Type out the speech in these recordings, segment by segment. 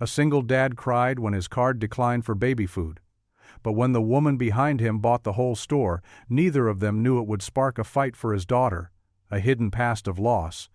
A single dad cried when his card declined for baby food. But when the woman behind him bought the whole store, neither of them knew it would spark a fight for his daughter, a hidden past of loss,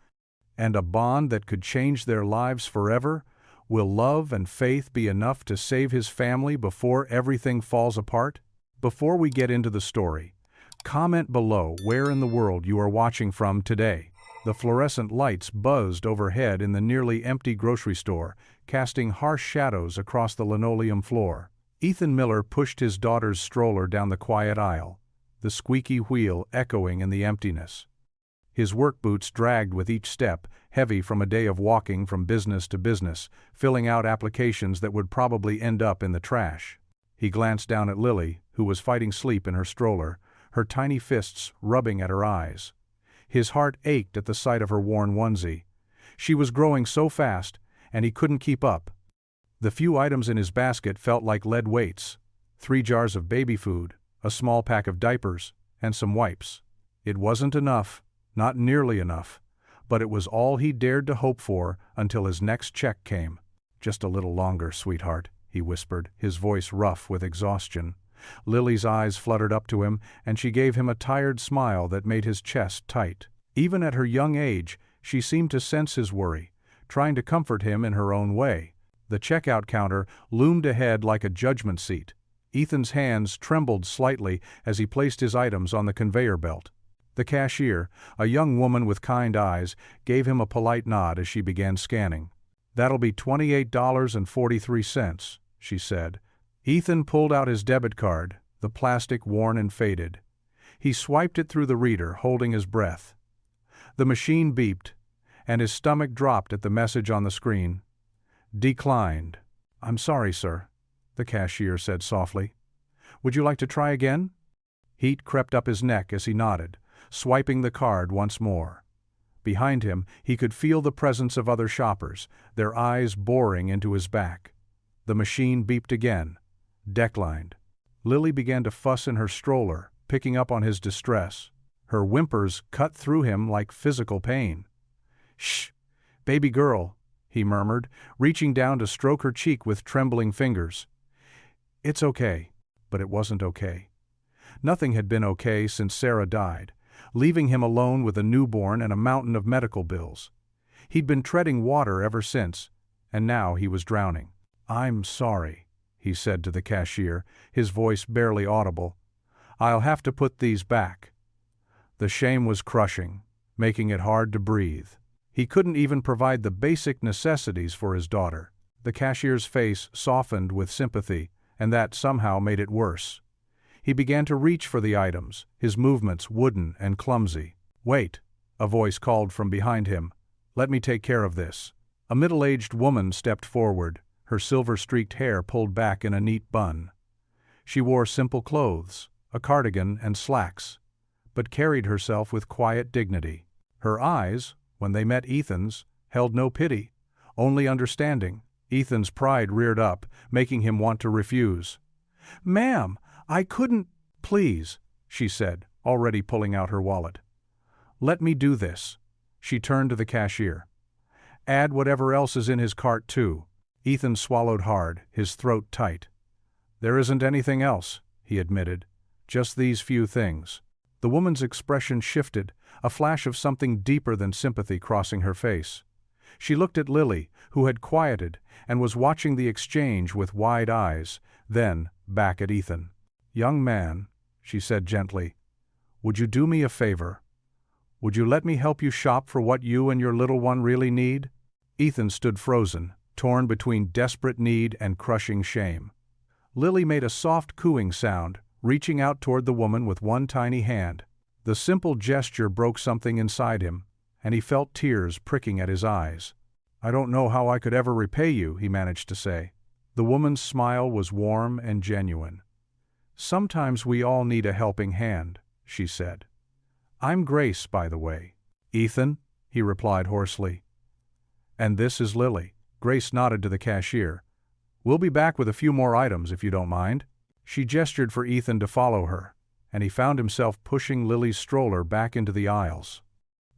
and a bond that could change their lives forever. Will love and faith be enough to save his family before everything falls apart? Before we get into the story, comment below where in the world you are watching from today. The fluorescent lights buzzed overhead in the nearly empty grocery store, casting harsh shadows across the linoleum floor. Ethan Miller pushed his daughter's stroller down the quiet aisle, the squeaky wheel echoing in the emptiness. His work boots dragged with each step, heavy from a day of walking from business to business, filling out applications that would probably end up in the trash. He glanced down at Lily, who was fighting sleep in her stroller, her tiny fists rubbing at her eyes. His heart ached at the sight of her worn onesie. She was growing so fast, and he couldn't keep up. The few items in his basket felt like lead weights: 3 jars of baby food, a small pack of diapers, and some wipes. It wasn't enough, not nearly enough, but it was all he dared to hope for until his next check came. "Just a little longer, sweetheart," he whispered, his voice rough with exhaustion. Lily's eyes fluttered up to him, and she gave him a tired smile that made his chest tight. Even at her young age, she seemed to sense his worry, trying to comfort him in her own way. The checkout counter loomed ahead like a judgment seat. Ethan's hands trembled slightly as he placed his items on the conveyor belt. The cashier, a young woman with kind eyes, gave him a polite nod as she began scanning. "That'll be $28.43, she said. Ethan pulled out his debit card, the plastic worn and faded. He swiped it through the reader, holding his breath. The machine beeped, and his stomach dropped at the message on the screen. "Declined." "I'm sorry, sir," the cashier said softly. "Would you like to try again?" Heat crept up his neck as he nodded, swiping the card once more. Behind him, he could feel the presence of other shoppers, their eyes boring into his back. The machine beeped again. Declined. Lily began to fuss in her stroller, picking up on his distress. Her whimpers cut through him like physical pain. "Shh, baby girl," he murmured, reaching down to stroke her cheek with trembling fingers. "It's okay." But it wasn't okay. Nothing had been okay since Sarah died, leaving him alone with a newborn and a mountain of medical bills. He'd been treading water ever since, and now he was drowning. "I'm sorry," he said to the cashier, his voice barely audible. "I'll have to put these back." The shame was crushing, making it hard to breathe. He couldn't even provide the basic necessities for his daughter. The cashier's face softened with sympathy, and that somehow made it worse. He began to reach for the items, his movements wooden and clumsy. "Wait," a voice called from behind him. "Let me take care of this." A middle-aged woman stepped forward, her silver-streaked hair pulled back in a neat bun. She wore simple clothes, a cardigan and slacks, but carried herself with quiet dignity. Her eyes, when they met Ethan's, held no pity, only understanding. Ethan's pride reared up, making him want to refuse. "Ma'am, I couldn't—" "Please," she said, already pulling out her wallet. "Let me do this." She turned to the cashier. "Add whatever else is in his cart, too." Ethan swallowed hard, his throat tight. "There isn't anything else," he admitted. "Just these few things." The woman's expression shifted, a flash of something deeper than sympathy crossing her face. She looked at Lily, who had quieted, and was watching the exchange with wide eyes, then back at Ethan. "Young man," she said gently, "would you do me a favor? Would you let me help you shop for what you and your little one really need?" Ethan stood frozen, torn between desperate need and crushing shame. Lily made a soft cooing sound, reaching out toward the woman with one tiny hand. The simple gesture broke something inside him, and he felt tears pricking at his eyes. "I don't know how I could ever repay you," he managed to say. The woman's smile was warm and genuine. "Sometimes we all need a helping hand," she said. "I'm Grace, by the way." "Ethan," he replied hoarsely. "And this is Lily." Grace nodded to the cashier. "We'll be back with a few more items if you don't mind." She gestured for Ethan to follow her, and he found himself pushing Lily's stroller back into the aisles.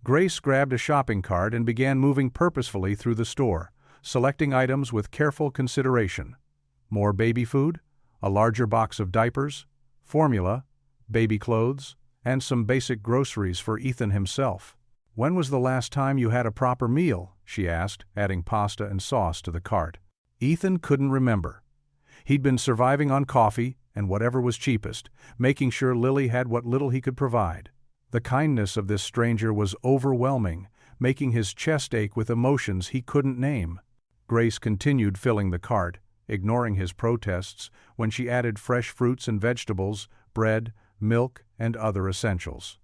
Grace grabbed a shopping cart and began moving purposefully through the store, selecting items with careful consideration. More baby food, a larger box of diapers, formula, baby clothes, and some basic groceries for Ethan himself. "When was the last time you had a proper meal?" she asked, adding pasta and sauce to the cart. Ethan couldn't remember. He'd been surviving on coffee and whatever was cheapest, making sure Lily had what little he could provide. The kindness of this stranger was overwhelming, making his chest ache with emotions he couldn't name. Grace continued filling the cart, ignoring his protests when she added fresh fruits and vegetables, bread, milk, and other essentials.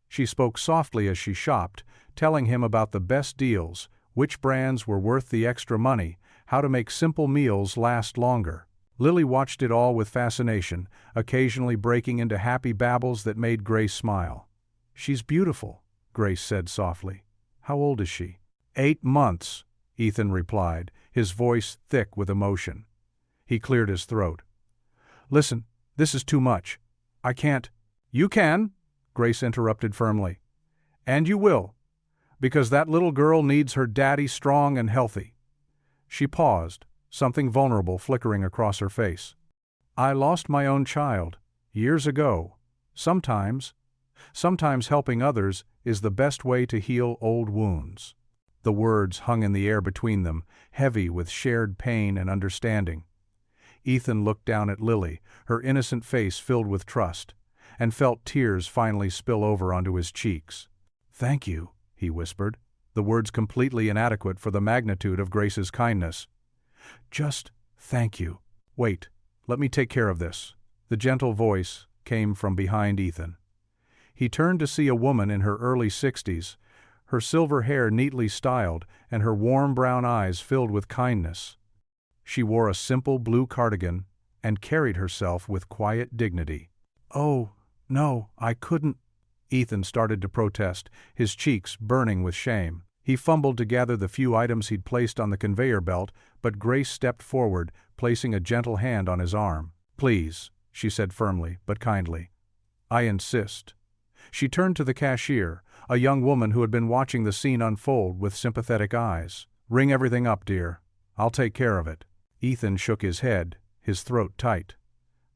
She spoke softly as she shopped, telling him about the best deals, which brands were worth the extra money, how to make simple meals last longer. Lily watched it all with fascination, occasionally breaking into happy babbles that made Grace smile. "She's beautiful," Grace said softly. "How old is she?" 8 months, Ethan replied, his voice thick with emotion. He cleared his throat. "Listen, this is too much. I can't." "You can," Grace interrupted firmly. "And you will, because that little girl needs her daddy strong and healthy." She paused, something vulnerable flickering across her face. "I lost my own child, years ago. Sometimes helping others is the best way to heal old wounds." The words hung in the air between them, heavy with shared pain and understanding. Ethan looked down at Lily, her innocent face filled with trust, and felt tears finally spill over onto his cheeks. "Thank you," he whispered, the words completely inadequate for the magnitude of Grace's kindness. "Just thank you. Wait, let me take care of this." The gentle voice came from behind Ethan. He turned to see a woman in her early 60s, her silver hair neatly styled and her warm brown eyes filled with kindness. She wore a simple blue cardigan and carried herself with quiet dignity. "Oh, no, I couldn't," Ethan started to protest, his cheeks burning with shame. He fumbled to gather the few items he'd placed on the conveyor belt, but Grace stepped forward, placing a gentle hand on his arm. "Please," she said firmly but kindly. "I insist." She turned to the cashier, a young woman who had been watching the scene unfold with sympathetic eyes. "Ring everything up, dear. I'll take care of it." Ethan shook his head, his throat tight.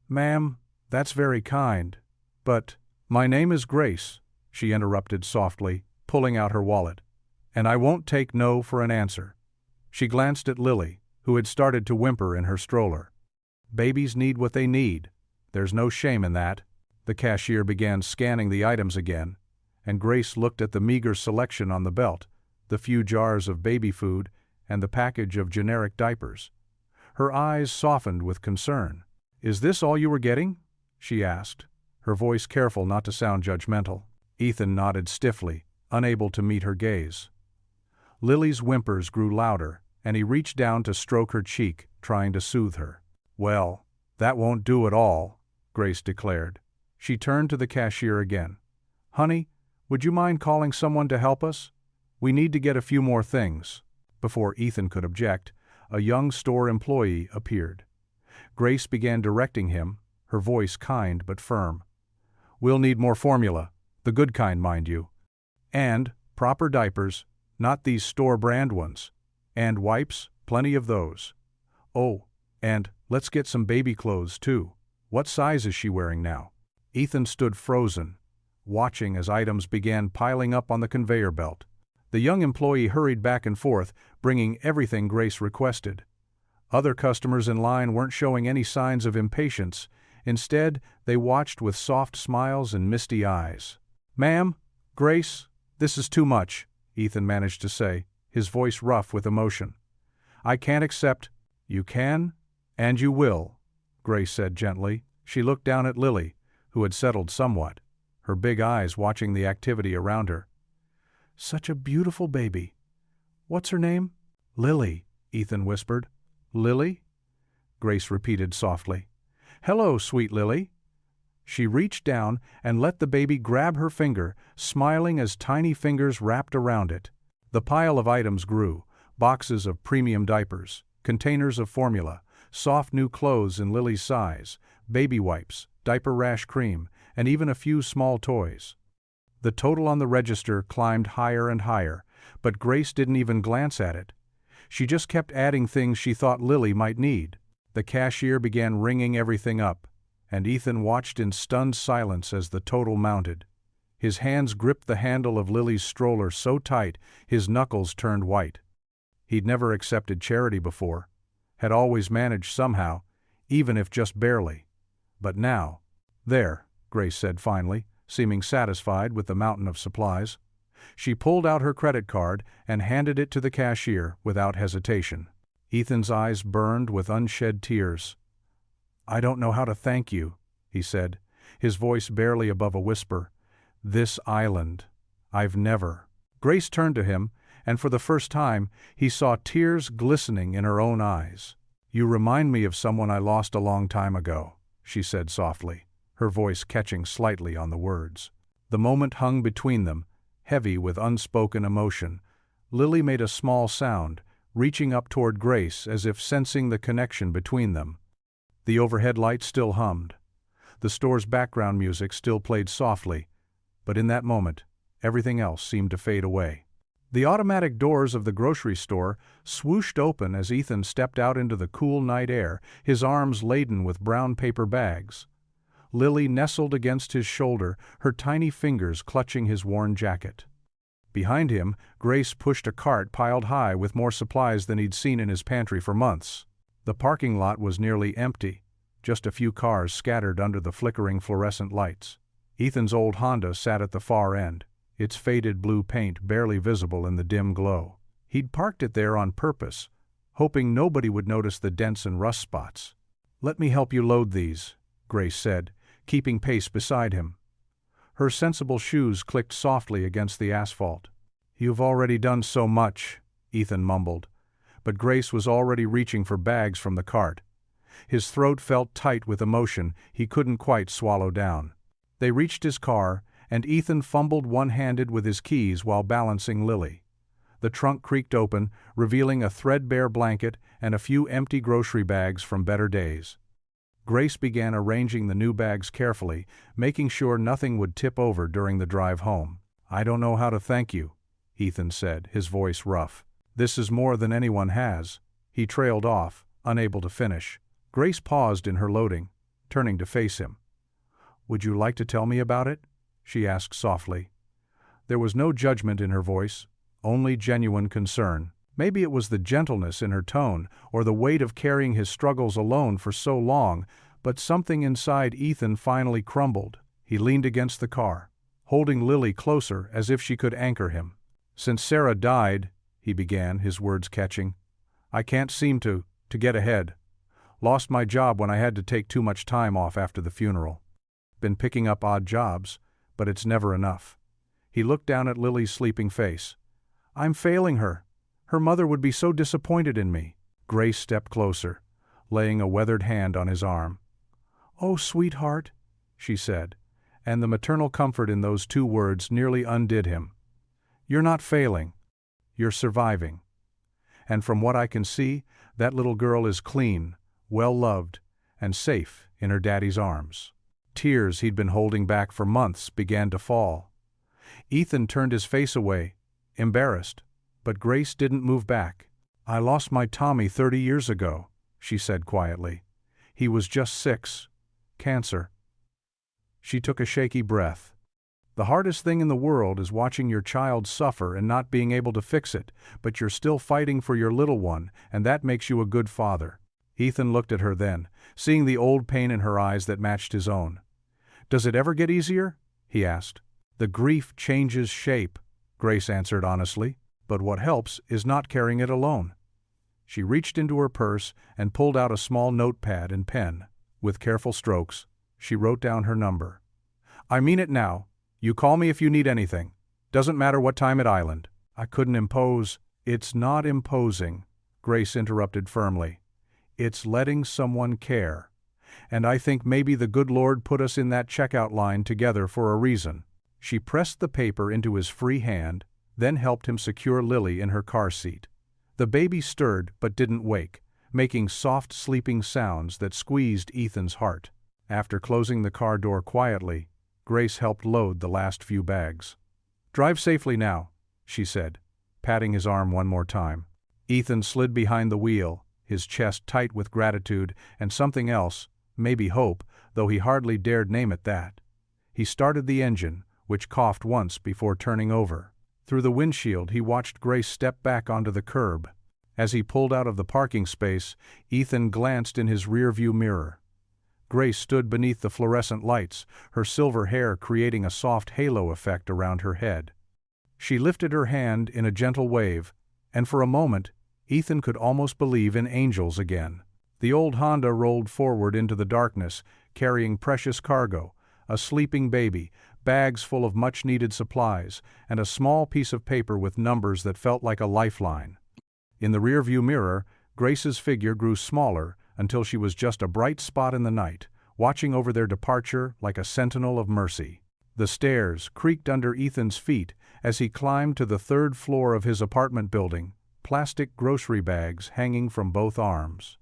"Ma'am, that's very kind, but—" "My name is Grace," she interrupted softly, pulling out her wallet. "And I won't take no for an answer." She glanced at Lily, who had started to whimper in her stroller. "Babies need what they need. There's no shame in that." The cashier began scanning the items again, and Grace looked at the meager selection on the belt, the few jars of baby food and the package of generic diapers. Her eyes softened with concern. "Is this all you were getting?" she asked, her voice careful not to sound judgmental. Ethan nodded stiffly, unable to meet her gaze. Lily's whimpers grew louder, and he reached down to stroke her cheek, trying to soothe her. "Well, that won't do at all," Grace declared. She turned to the cashier again. "Honey, would you mind calling someone to help us? We need to get a few more things." Before Ethan could object, a young store employee appeared. Grace began directing him, her voice kind but firm. "We'll need more formula, the good kind, mind you. And proper diapers, not these store-brand ones. And wipes, plenty of those. Oh, and let's get some baby clothes, too. What size is she wearing now?" Ethan stood frozen, watching as items began piling up on the conveyor belt. The young employee hurried back and forth, bringing everything Grace requested. Other customers in line weren't showing any signs of impatience. Instead, they watched with soft smiles and misty eyes. "Ma'am, Grace, this is too much," Ethan managed to say, his voice rough with emotion. "I can't accept—" "You can, and you will," Grace said gently. She looked down at Lily, who had settled somewhat, her big eyes watching the activity around her. "Such a beautiful baby. What's her name?" "Lily," Ethan whispered. "Lily?" Grace repeated softly. "Hello, sweet Lily." She reached down and let the baby grab her finger, smiling as tiny fingers wrapped around it. The pile of items grew, boxes of premium diapers, containers of formula, soft new clothes in Lily's size, baby wipes, diaper rash cream, and even a few small toys. The total on the register climbed higher and higher, but Grace didn't even glance at it. She just kept adding things she thought Lily might need. The cashier began ringing everything up, and Ethan watched in stunned silence as the total mounted. His hands gripped the handle of Lily's stroller so tight his knuckles turned white. He'd never accepted charity before, had always managed somehow, even if just barely. But now— "There," Grace said finally, seeming satisfied with the mountain of supplies. She pulled out her credit card and handed it to the cashier without hesitation. Ethan's eyes burned with unshed tears. "I don't know how to thank you," he said, his voice barely above a whisper. "This island. I've never—" Grace turned to him, and for the first time he saw tears glistening in her own eyes. "You remind me of someone I lost a long time ago," she said softly, her voice catching slightly on the words. The moment hung between them, heavy with unspoken emotion. Lily made a small sound, reaching up toward Grace as if sensing the connection between them. The overhead lights still hummed. The store's background music still played softly, but in that moment, everything else seemed to fade away. The automatic doors of the grocery store swooshed open as Ethan stepped out into the cool night air, his arms laden with brown paper bags. Lily nestled against his shoulder, her tiny fingers clutching his worn jacket. Behind him, Grace pushed a cart piled high with more supplies than he'd seen in his pantry for months. The parking lot was nearly empty, just a few cars scattered under the flickering fluorescent lights. Ethan's old Honda sat at the far end, its faded blue paint barely visible in the dim glow. He'd parked it there on purpose, hoping nobody would notice the dents and rust spots. "Let me help you load these," Grace said, keeping pace beside him. Her sensible shoes clicked softly against the asphalt. "You've already done so much," Ethan mumbled, but Grace was already reaching for bags from the cart. His throat felt tight with emotion he couldn't quite swallow down. They reached his car, and Ethan fumbled one-handed with his keys while balancing Lily. The trunk creaked open, revealing a threadbare blanket and a few empty grocery bags from better days. Grace began arranging the new bags carefully, making sure nothing would tip over during the drive home. "I don't know how to thank you," Ethan said, his voice rough. "This is more than anyone has." He trailed off, unable to finish. Grace paused in her loading, turning to face him. "Would you like to tell me about it?" she asked softly. There was no judgment in her voice, only genuine concern. Maybe it was the gentleness in her tone, or the weight of carrying his struggles alone for so long, but something inside Ethan finally crumbled. He leaned against the car, holding Lily closer as if she could anchor him. "Since Sarah died," he began, his words catching, "I can't seem to get ahead. Lost my job when I had to take too much time off after the funeral. Been picking up odd jobs, but it's never enough." He looked down at Lily's sleeping face. "I'm failing her. Her mother would be so disappointed in me." Grace stepped closer, laying a weathered hand on his arm. "Oh, sweetheart," she said, and the maternal comfort in those two words nearly undid him. "You're not failing. You're surviving. And from what I can see, that little girl is clean, well-loved, and safe in her daddy's arms." Tears he'd been holding back for months began to fall. Ethan turned his face away, embarrassed, but Grace didn't move back. "I lost my Tommy 30 years ago," she said quietly. "He was just 6. Cancer." She took a shaky breath. "The hardest thing in the world is watching your child suffer and not being able to fix it, but you're still fighting for your little one, and that makes you a good father." Ethan looked at her then, seeing the old pain in her eyes that matched his own. "Does it ever get easier?" he asked. "The grief changes shape," Grace answered honestly, "but what helps is not carrying it alone." She reached into her purse and pulled out a small notepad and pen. With careful strokes, she wrote down her number. "I mean it now. You call me if you need anything. Doesn't matter what time at Island." "I couldn't impose." "It's not imposing," Grace interrupted firmly. "It's letting someone care. And I think maybe the good Lord put us in that checkout line together for a reason." She pressed the paper into his free hand, then helped him secure Lily in her car seat. The baby stirred but didn't wake, making soft sleeping sounds that squeezed Ethan's heart. After closing the car door quietly, Grace helped load the last few bags. "Drive safely now," she said, patting his arm one more time. Ethan slid behind the wheel, his chest tight with gratitude and something else, maybe hope, though he hardly dared name it that. He started the engine, which coughed once before turning over. Through the windshield he watched Grace step back onto the curb. As he pulled out of the parking space, Ethan glanced in his rearview mirror. Grace stood beneath the fluorescent lights, her silver hair creating a soft halo effect around her head. She lifted her hand in a gentle wave, and for a moment, Ethan could almost believe in angels again. The old Honda rolled forward into the darkness, carrying precious cargo, a sleeping baby, bags full of much-needed supplies, and a small piece of paper with numbers that felt like a lifeline. In the rearview mirror, Grace's figure grew smaller until she was just a bright spot in the night, watching over their departure like a sentinel of mercy. The stairs creaked under Ethan's feet as he climbed to the third floor of his apartment building, plastic grocery bags hanging from both arms.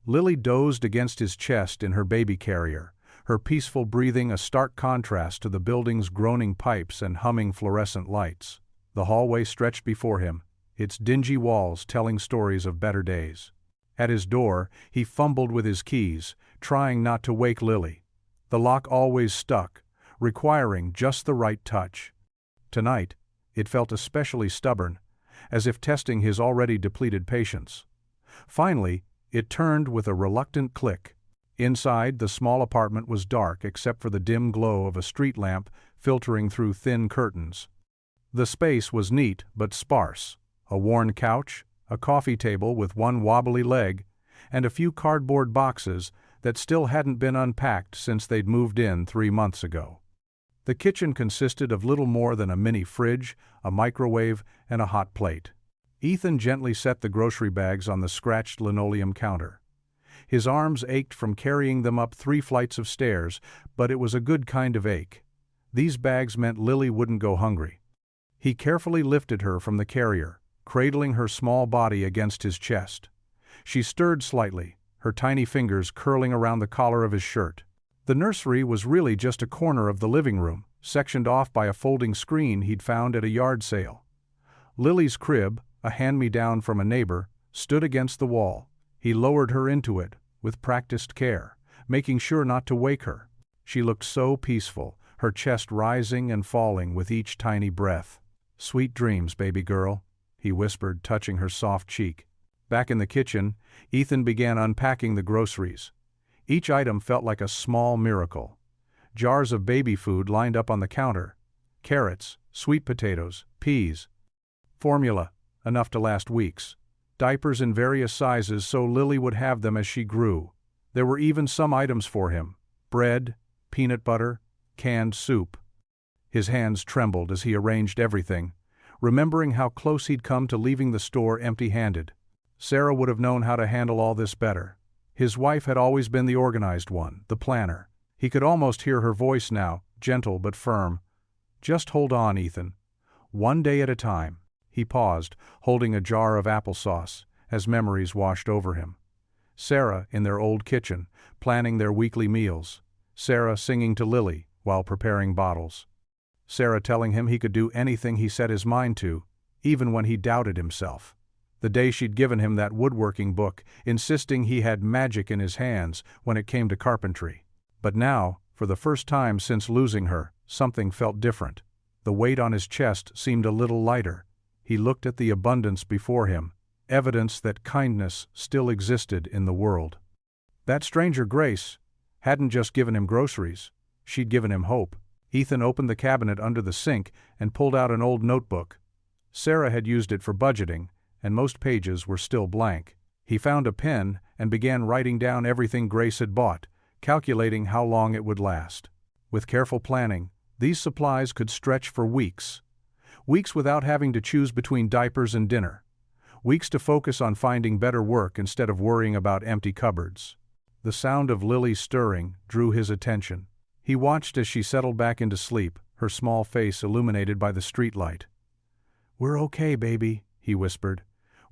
Lily dozed against his chest in her baby carrier, her peaceful breathing a stark contrast to the building's groaning pipes and humming fluorescent lights. The hallway stretched before him, its dingy walls telling stories of better days. At his door, he fumbled with his keys, trying not to wake Lily. The lock always stuck, requiring just the right touch. Tonight, it felt especially stubborn, as if testing his already depleted patience. Finally, it turned with a reluctant click. Inside, the small apartment was dark except for the dim glow of a street lamp filtering through thin curtains. The space was neat but sparse. A worn couch, a coffee table with one wobbly leg, and a few cardboard boxes that still hadn't been unpacked since they'd moved in 3 months ago. The kitchen consisted of little more than a mini fridge, a microwave, and a hot plate. Ethan gently set the grocery bags on the scratched linoleum counter. His arms ached from carrying them up 3 flights of stairs, but it was a good kind of ache. These bags meant Lily wouldn't go hungry. He carefully lifted her from the carrier, cradling her small body against his chest. She stirred slightly, her tiny fingers curling around the collar of his shirt. The nursery was really just a corner of the living room, sectioned off by a folding screen he'd found at a yard sale. Lily's crib, a hand-me-down from a neighbor, stood against the wall. He lowered her into it, with practiced care, making sure not to wake her. She looked so peaceful, her chest rising and falling with each tiny breath. "Sweet dreams, baby girl," he whispered, touching her soft cheek. Back in the kitchen, Ethan began unpacking the groceries. Each item felt like a small miracle. Jars of baby food lined up on the counter. Carrots, sweet potatoes, peas. Formula, enough to last weeks. Diapers in various sizes so Lily would have them as she grew. There were even some items for him: bread, peanut butter, canned soup. His hands trembled as he arranged everything, remembering how close he'd come to leaving the store empty-handed. Sarah would have known how to handle all this better. His wife had always been the organized one, the planner. He could almost hear her voice now, gentle but firm. "Just hold on, Ethan. One day at a time." He paused, holding a jar of applesauce, as memories washed over him. Sarah in their old kitchen, planning their weekly meals. Sarah singing to Lily while preparing bottles. Sarah telling him he could do anything he set his mind to, even when he doubted himself. The day she'd given him that woodworking book, insisting he had magic in his hands when it came to carpentry. But now, for the first time since losing her, something felt different. The weight on his chest seemed a little lighter. He looked at the abundance before him, evidence that kindness still existed in the world. That stranger Grace hadn't just given him groceries, she'd given him hope. Ethan opened the cabinet under the sink and pulled out an old notebook. Sarah had used it for budgeting, and most pages were still blank. He found a pen and began writing down everything Grace had bought, calculating how long it would last. With careful planning, these supplies could stretch for weeks. Weeks without having to choose between diapers and dinner. Weeks to focus on finding better work instead of worrying about empty cupboards. The sound of Lily stirring drew his attention. He watched as she settled back into sleep, her small face illuminated by the streetlight. "We're okay, baby," he whispered.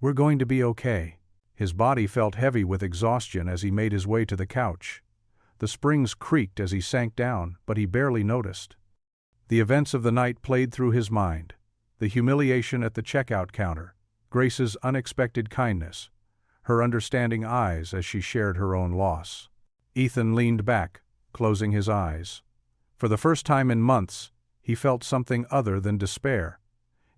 "We're going to be okay." His body felt heavy with exhaustion as he made his way to the couch. The springs creaked as he sank down, but he barely noticed. The events of the night played through his mind. The humiliation at the checkout counter, Grace's unexpected kindness, her understanding eyes as she shared her own loss. Ethan leaned back, closing his eyes. For the first time in months, he felt something other than despair.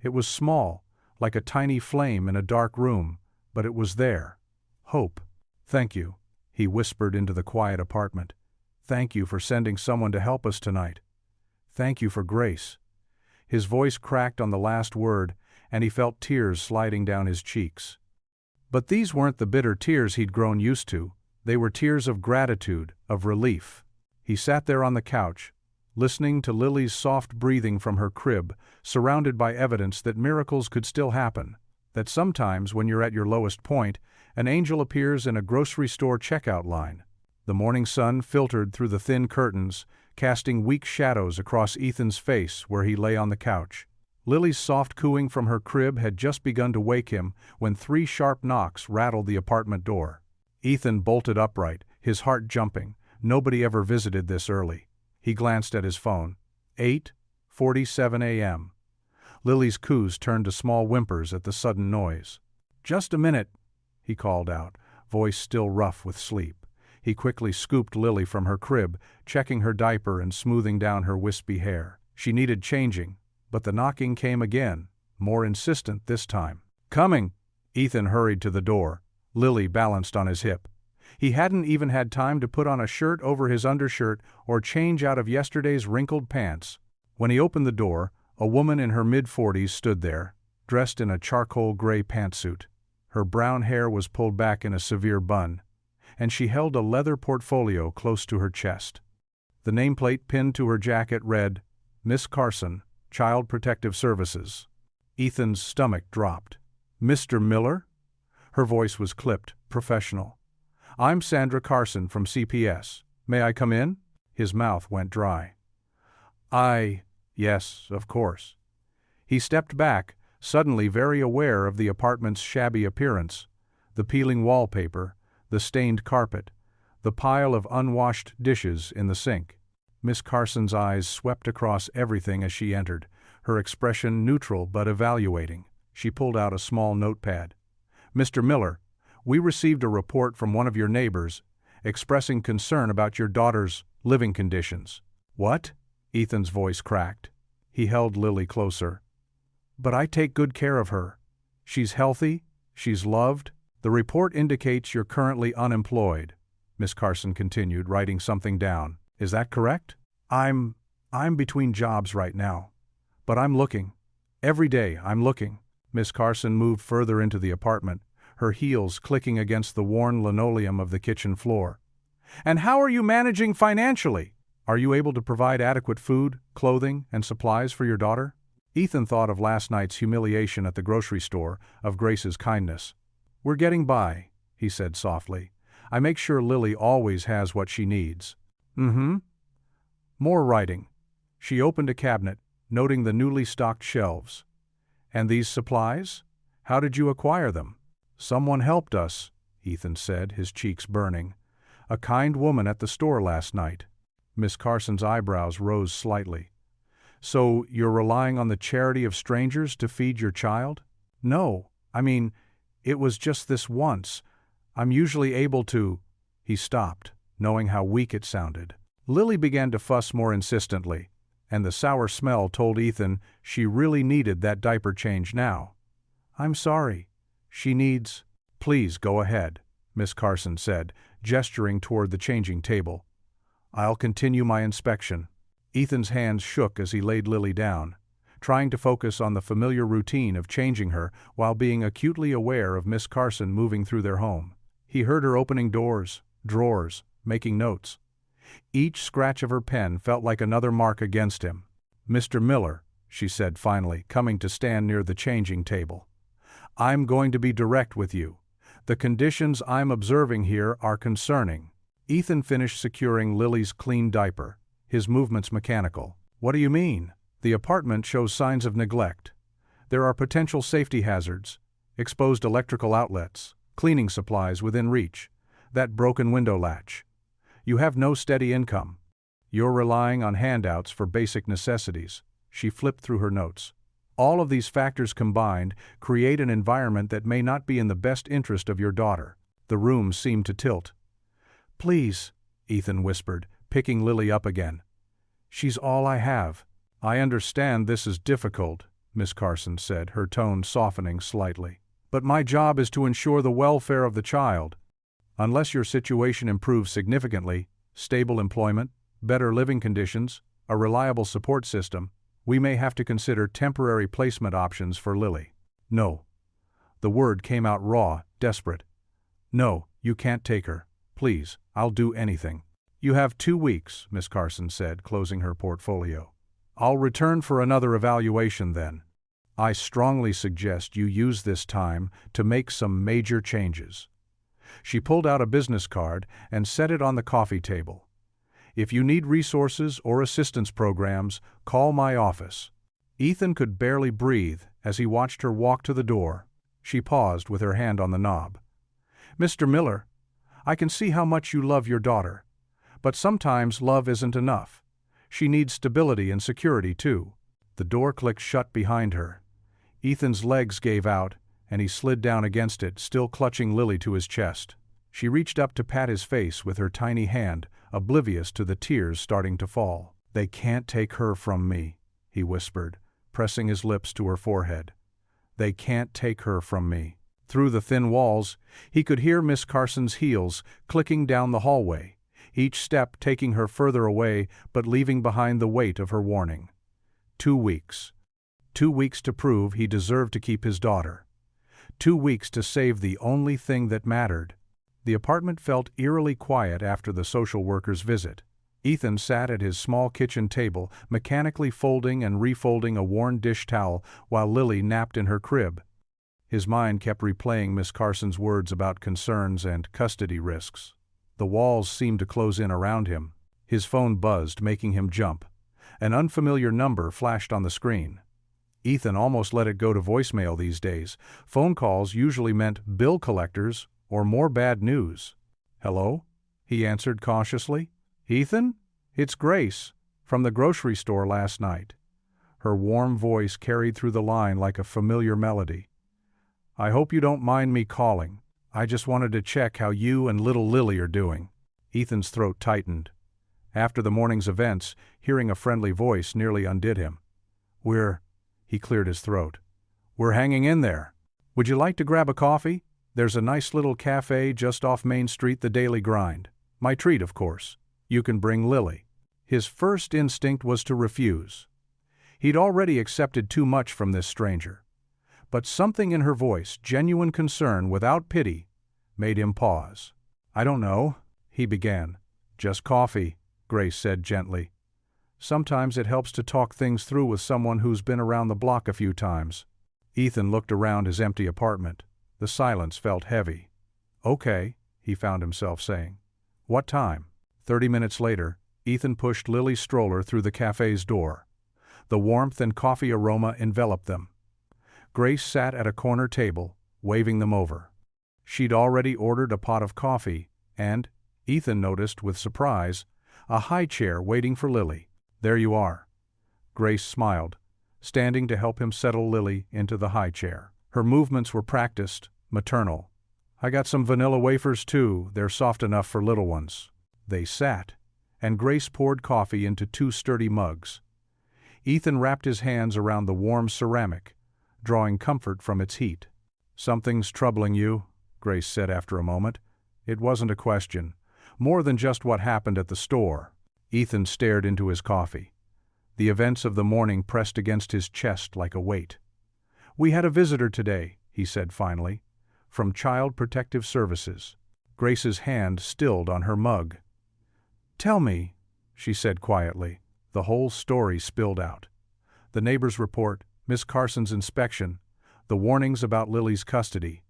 It was small, like a tiny flame in a dark room, but it was there. Hope. "Thank you," he whispered into the quiet apartment. "Thank you for sending someone to help us tonight. Thank you for Grace." His voice cracked on the last word, and he felt tears sliding down his cheeks. But these weren't the bitter tears he'd grown used to. They were tears of gratitude, of relief. He sat there on the couch, listening to Lily's soft breathing from her crib, surrounded by evidence that miracles could still happen, that sometimes when you're at your lowest point, an angel appears in a grocery store checkout line. The morning sun filtered through the thin curtains, casting weak shadows across Ethan's face where he lay on the couch. Lily's soft cooing from her crib had just begun to wake him when 3 sharp knocks rattled the apartment door. Ethan bolted upright, his heart jumping. Nobody ever visited this early. He glanced at his phone. 8:47 a.m. Lily's coos turned to small whimpers at the sudden noise. "Just a minute," he called out, voice still rough with sleep. He quickly scooped Lily from her crib, checking her diaper and smoothing down her wispy hair. She needed changing, but the knocking came again, more insistent this time. "Coming!" Ethan hurried to the door, Lily balanced on his hip. He hadn't even had time to put on a shirt over his undershirt or change out of yesterday's wrinkled pants. When he opened the door, a woman in her mid-40s stood there, dressed in a charcoal gray pantsuit. Her brown hair was pulled back in a severe bun, and she held a leather portfolio close to her chest. The nameplate pinned to her jacket read, "Miss Carson, Child Protective Services." Ethan's stomach dropped. "Mr. Miller?" Her voice was clipped, professional. "I'm Sandra Carson from CPS. May I come in?" His mouth went dry. Yes, of course." He stepped back, suddenly very aware of the apartment's shabby appearance, the peeling wallpaper, the stained carpet, the pile of unwashed dishes in the sink. Miss Carson's eyes swept across everything as she entered, her expression neutral but evaluating. She pulled out a small notepad. "Mr. Miller, we received a report from one of your neighbors expressing concern about your daughter's living conditions." "What?" Ethan's voice cracked. He held Lily closer. "But I take good care of her. She's healthy, she's loved." "The report indicates you're currently unemployed," Miss Carson continued, writing something down. "Is that correct?" I'm between jobs right now. But I'm looking. Every day I'm looking." Miss Carson moved further into the apartment, her heels clicking against the worn linoleum of the kitchen floor. "And how are you managing financially? Are you able to provide adequate food, clothing, and supplies for your daughter?" Ethan thought of last night's humiliation at the grocery store, of Grace's kindness. "We're getting by," he said softly. "I make sure Lily always has what she needs." More writing. She opened a cabinet, noting the newly stocked shelves. "And these supplies? How did you acquire them?" "Someone helped us," Ethan said, his cheeks burning. "A kind woman at the store last night." Miss Carson's eyebrows rose slightly. "So you're relying on the charity of strangers to feed your child?" "No, it was just this once. I'm usually able to—" He stopped, knowing how weak it sounded. Lily began to fuss more insistently, and the sour smell told Ethan she really needed that diaper change now. "I'm sorry. She needs—" "Please go ahead," Miss Carson said, gesturing toward the changing table. "I'll continue my inspection." Ethan's hands shook as he laid Lily down, trying to focus on the familiar routine of changing her while being acutely aware of Miss Carson moving through their home. He heard her opening doors, drawers, making notes. Each scratch of her pen felt like another mark against him. "Mr. Miller," she said finally, coming to stand near the changing table. "I'm going to be direct with you. The conditions I'm observing here are concerning." Ethan finished securing Lily's clean diaper, his movements mechanical. "What do you mean?" "The apartment shows signs of neglect. There are potential safety hazards, exposed electrical outlets, cleaning supplies within reach, that broken window latch. You have no steady income. You're relying on handouts for basic necessities." She flipped through her notes. All of these factors combined create an environment that may not be in the best interest of your daughter. The room seemed to tilt. "Please," Ethan whispered, picking Lily up again. "She's all I have." "I understand this is difficult," Miss Carson said, her tone softening slightly. "But my job is to ensure the welfare of the child. Unless your situation improves significantly, stable employment, better living conditions, a reliable support system, we may have to consider temporary placement options for Lily." "No." The word came out raw, desperate. "No, you can't take her. Please, I'll do anything." "You have 2 weeks," Miss Carson said, closing her portfolio. "I'll return for another evaluation then. I strongly suggest you use this time to make some major changes." She pulled out a business card and set it on the coffee table. "If you need resources or assistance programs, call my office." Ethan could barely breathe as he watched her walk to the door. She paused with her hand on the knob. "Mr. Miller, I can see how much you love your daughter. But sometimes love isn't enough. She needs stability and security too." The door clicked shut behind her. Ethan's legs gave out, and he slid down against it, still clutching Lily to his chest. She reached up to pat his face with her tiny hand, oblivious to the tears starting to fall. "They can't take her from me," he whispered, pressing his lips to her forehead. "They can't take her from me." Through the thin walls, he could hear Miss Carson's heels clicking down the hallway, each step taking her further away but leaving behind the weight of her warning. 2 weeks. 2 weeks to prove he deserved to keep his daughter. 2 weeks to save the only thing that mattered. The apartment felt eerily quiet after the social worker's visit. Ethan sat at his small kitchen table, mechanically folding and refolding a worn dish towel while Lily napped in her crib. His mind kept replaying Miss Carson's words about concerns and custody risks. The walls seemed to close in around him. His phone buzzed, making him jump. An unfamiliar number flashed on the screen. Ethan almost let it go to voicemail these days. Phone calls usually meant bill collectors or more bad news. "Hello?" he answered cautiously. "Ethan? It's Grace, from the grocery store last night." Her warm voice carried through the line like a familiar melody. "I hope you don't mind me calling. I just wanted to check how you and little Lily are doing." Ethan's throat tightened. After the morning's events, hearing a friendly voice nearly undid him. He cleared his throat. "We're hanging in there. Would you like to grab a coffee? There's a nice little cafe just off Main Street, the Daily Grind. My treat, of course. You can bring Lily." His first instinct was to refuse. He'd already accepted too much from this stranger. But something in her voice, genuine concern without pity, made him pause. "I don't know," he began. "Just coffee," Grace said gently. "Sometimes it helps to talk things through with someone who's been around the block a few times." Ethan looked around his empty apartment. The silence felt heavy. "Okay," he found himself saying. "What time?" 30 minutes later, Ethan pushed Lily's stroller through the cafe's door. The warmth and coffee aroma enveloped them. Grace sat at a corner table, waving them over. She'd already ordered a pot of coffee and, Ethan noticed with surprise, a high chair waiting for Lily. "There you are." Grace smiled, standing to help him settle Lily into the high chair. Her movements were practiced, maternal. "I got some vanilla wafers too, they're soft enough for little ones." They sat, and Grace poured coffee into 2 sturdy mugs. Ethan wrapped his hands around the warm ceramic, drawing comfort from its heat. "Something's troubling you," Grace said after a moment. It wasn't a question, more than just what happened at the store. Ethan stared into his coffee. The events of the morning pressed against his chest like a weight. "We had a visitor today," he said finally, "from Child Protective Services." Grace's hand stilled on her mug. "Tell me," she said quietly. The whole story spilled out. The neighbor's report, Miss Carson's inspection, the warnings about Lily's custody.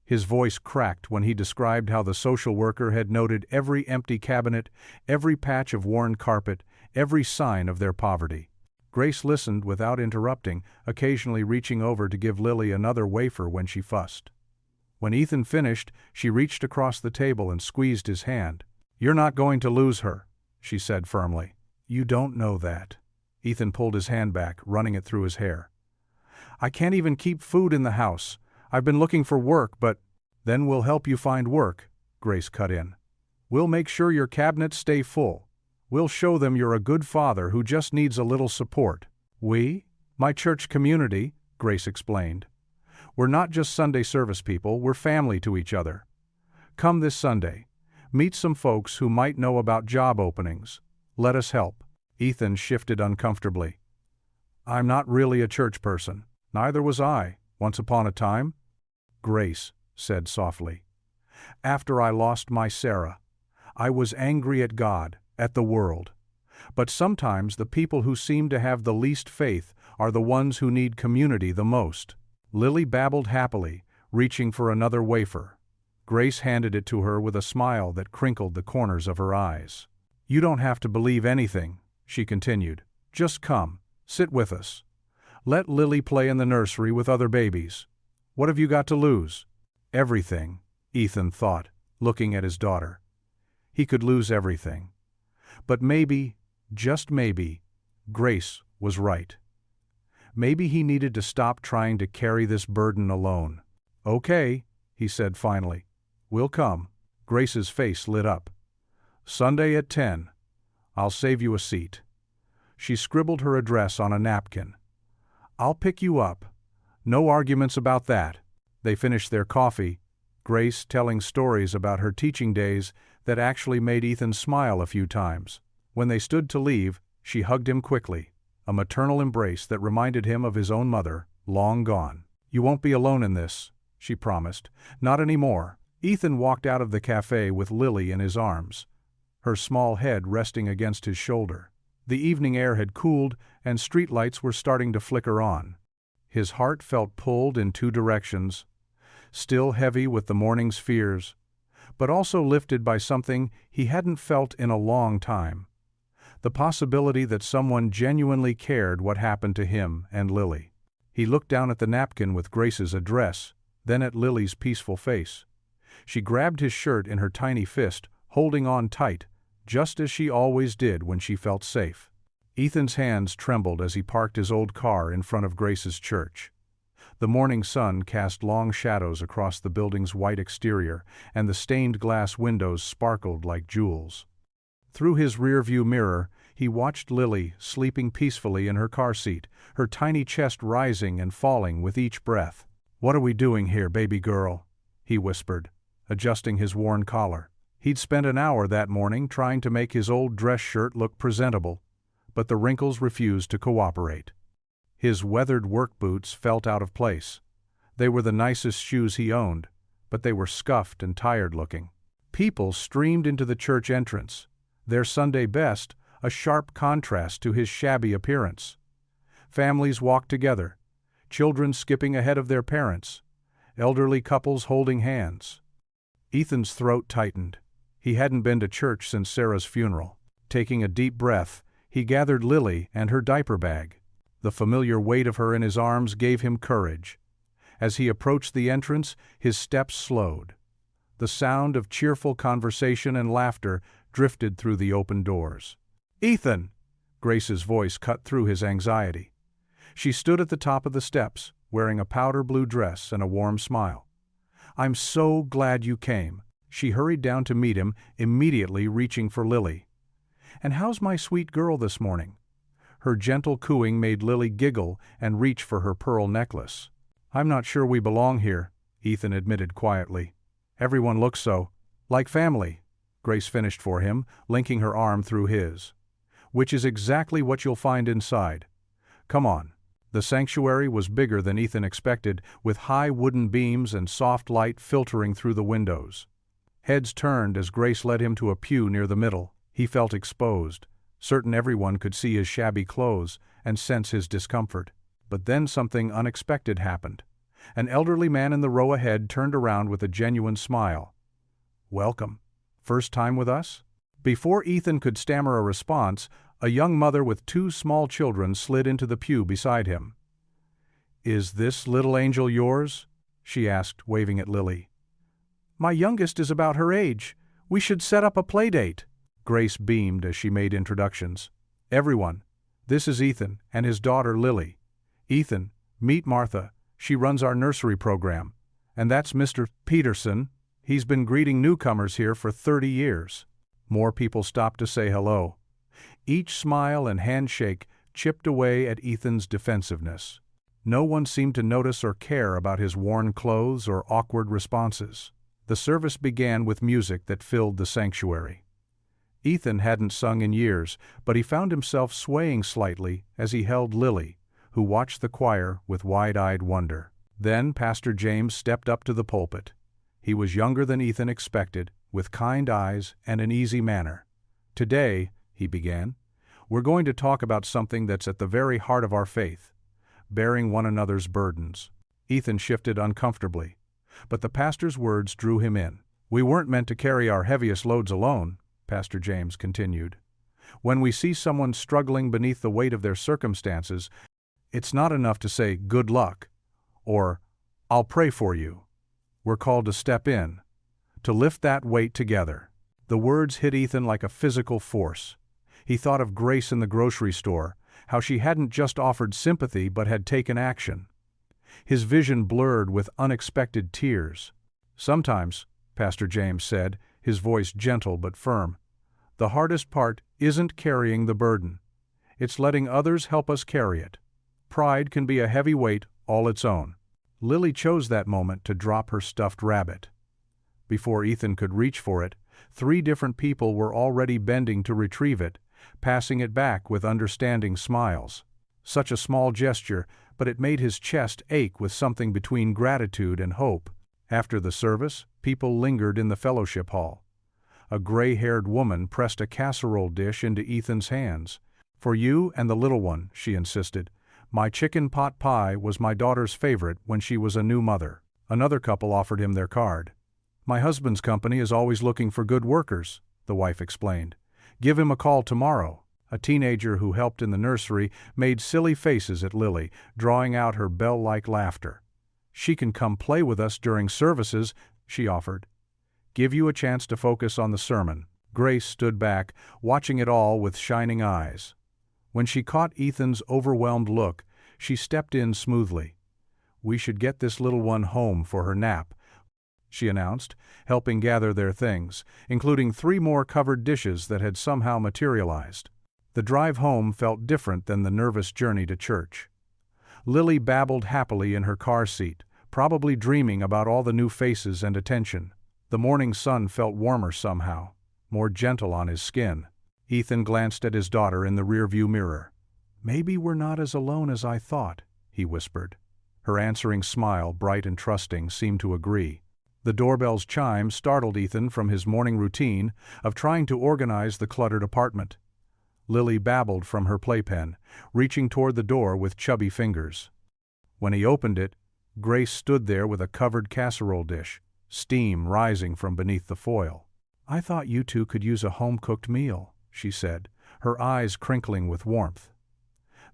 His voice cracked when he described how the social worker had noted every empty cabinet, every patch of worn carpet, every sign of their poverty. Grace listened without interrupting, occasionally reaching over to give Lily another wafer when she fussed. When Ethan finished, she reached across the table and squeezed his hand. "You're not going to lose her," she said firmly. "You don't know that." Ethan pulled his hand back, running it through his hair. I can't even keep food in the house. I've been looking for work, but—" "Then we'll help you find work," Grace cut in. "We'll make sure your cabinets stay full. We'll show them you're a good father who just needs a little support." "We? My church community," Grace explained. "We're not just Sunday service people, we're family to each other. Come this Sunday. Meet some folks who might know about job openings. Let us help." Ethan shifted uncomfortably. "I'm not really a church person. Neither was I, once upon a time," Grace said softly. "After I lost my Sarah, I was angry at God, at the world. But sometimes the people who seem to have the least faith are the ones who need community the most." Lily babbled happily, reaching for another wafer. Grace handed it to her with a smile that crinkled the corners of her eyes. "You don't have to believe anything," she continued. "Just come, sit with us. Let Lily play in the nursery with other babies. What have you got to lose?" "Everything," Ethan thought, looking at his daughter. He could lose everything. But maybe, just maybe, Grace was right. Maybe he needed to stop trying to carry this burden alone. "Okay," he said finally. "We'll come." Grace's face lit up. "Sunday at 10. I'll save you a seat." She scribbled her address on a napkin. "I'll pick you up. No arguments about that." They finished their coffee, Grace telling stories about her teaching days that actually made Ethan smile a few times. When they stood to leave, she hugged him quickly, a maternal embrace that reminded him of his own mother, long gone. "You won't be alone in this," she promised. "Not anymore." Ethan walked out of the cafe with Lily in his arms, her small head resting against his shoulder. The evening air had cooled and streetlights were starting to flicker on. His heart felt pulled in two directions, still heavy with the morning's fears, but also lifted by something he hadn't felt in a long time. The possibility that someone genuinely cared what happened to him and Lily. He looked down at the napkin with Grace's address, then at Lily's peaceful face. She grabbed his shirt in her tiny fist, holding on tight, just as she always did when she felt safe. Ethan's hands trembled as he parked his old car in front of Grace's church. The morning sun cast long shadows across the building's white exterior, and the stained glass windows sparkled like jewels. Through his rearview mirror, he watched Lily sleeping peacefully in her car seat, her tiny chest rising and falling with each breath. "What are we doing here, baby girl?" he whispered, adjusting his worn collar. He'd spent an hour that morning trying to make his old dress shirt look presentable, but the wrinkles refused to cooperate. His weathered work boots felt out of place. They were the nicest shoes he owned, but they were scuffed and tired-looking. People streamed into the church entrance, their Sunday best a sharp contrast to his shabby appearance. Families walked together, children skipping ahead of their parents, elderly couples holding hands. Ethan's throat tightened. He hadn't been to church since Sarah's funeral. Taking a deep breath, he gathered Lily and her diaper bag. The familiar weight of her in his arms gave him courage. As he approached the entrance, his steps slowed. The sound of cheerful conversation and laughter drifted through the open doors. "Ethan!" Grace's voice cut through his anxiety. She stood at the top of the steps, wearing a powder blue dress and a warm smile. "I'm so glad you came." She hurried down to meet him, immediately reaching for Lily. "And how's my sweet girl this morning?" Her gentle cooing made Lily giggle and reach for her pearl necklace. "I'm not sure we belong here," Ethan admitted quietly. "Everyone looks so. Like family," Grace finished for him, linking her arm through his. "Which is exactly what you'll find inside. Come on." The sanctuary was bigger than Ethan expected, with high wooden beams and soft light filtering through the windows. Heads turned as Grace led him to a pew near the middle. He felt exposed, certain everyone could see his shabby clothes and sense his discomfort. But then something unexpected happened. An elderly man in the row ahead turned around with a genuine smile. "Welcome. First time with us?" Before Ethan could stammer a response, a young mother with two small children slid into the pew beside him. "Is this little angel yours?" she asked, waving at Lily. "My youngest is about her age. We should set up a play date." Grace beamed as she made introductions. "Everyone, this is Ethan and his daughter Lily. Ethan, Meet Martha, she runs our nursery program. And that's Mr. Peterson, he's been greeting newcomers here for 30 years. More people stopped to say hello. Each smile and handshake chipped away at Ethan's defensiveness. No one seemed to notice or care about his worn clothes or awkward responses. The service began with music that filled the sanctuary. Ethan hadn't sung in years, but he found himself swaying slightly as he held Lily, who watched the choir with wide-eyed wonder. Then Pastor James stepped up to the pulpit. He was younger than Ethan expected, with kind eyes and an easy manner. "Today," he began, "we're going to talk about something that's at the very heart of our faith, bearing one another's burdens." Ethan shifted uncomfortably, but the pastor's words drew him in. "We weren't meant to carry our heaviest loads alone," Pastor James continued. "When we see someone struggling beneath the weight of their circumstances, it's not enough to say, 'Good luck,' or, 'I'll pray for you.' We're called to step in, to lift that weight together." The words hit Ethan like a physical force. He thought of Grace in the grocery store, how she hadn't just offered sympathy but had taken action. His vision blurred with unexpected tears. "Sometimes," Pastor James said, his voice gentle but firm, "the hardest part isn't carrying the burden. It's letting others help us carry it. Pride can be a heavy weight all its own." Lily chose that moment to drop her stuffed rabbit. Before Ethan could reach for it, 3 different people were already bending to retrieve it, passing it back with understanding smiles. Such a small gesture, but it made his chest ache with something between gratitude and hope. After the service, people lingered in the fellowship hall. A gray-haired woman pressed a casserole dish into Ethan's hands. "For you and the little one," she insisted. "My chicken pot pie was my daughter's favorite when she was a new mother." Another couple offered him their card. "My husband's company is always looking for good workers," the wife explained. "Give him a call tomorrow." A teenager who helped in the nursery made silly faces at Lily, drawing out her bell-like laughter. "She can come play with us during services," she offered. "Give you a chance to focus on the sermon." Grace stood back, watching it all with shining eyes. When she caught Ethan's overwhelmed look, she stepped in smoothly. "We should get this little one home for her nap," she announced, helping gather their things, including 3 more covered dishes that had somehow materialized. The drive home felt different than the nervous journey to church. Lily babbled happily in her car seat, probably dreaming about all the new faces and attention. The morning sun felt warmer somehow, more gentle on his skin. Ethan glanced at his daughter in the rearview mirror. "Maybe we're not as alone as I thought," he whispered. Her answering smile, bright and trusting, seemed to agree. The doorbell's chime startled Ethan from his morning routine of trying to organize the cluttered apartment. Lily babbled from her playpen, reaching toward the door with chubby fingers. When he opened it, Grace stood there with a covered casserole dish, steam rising from beneath the foil. "I thought you 2 could use a home-cooked meal," she said, her eyes crinkling with warmth.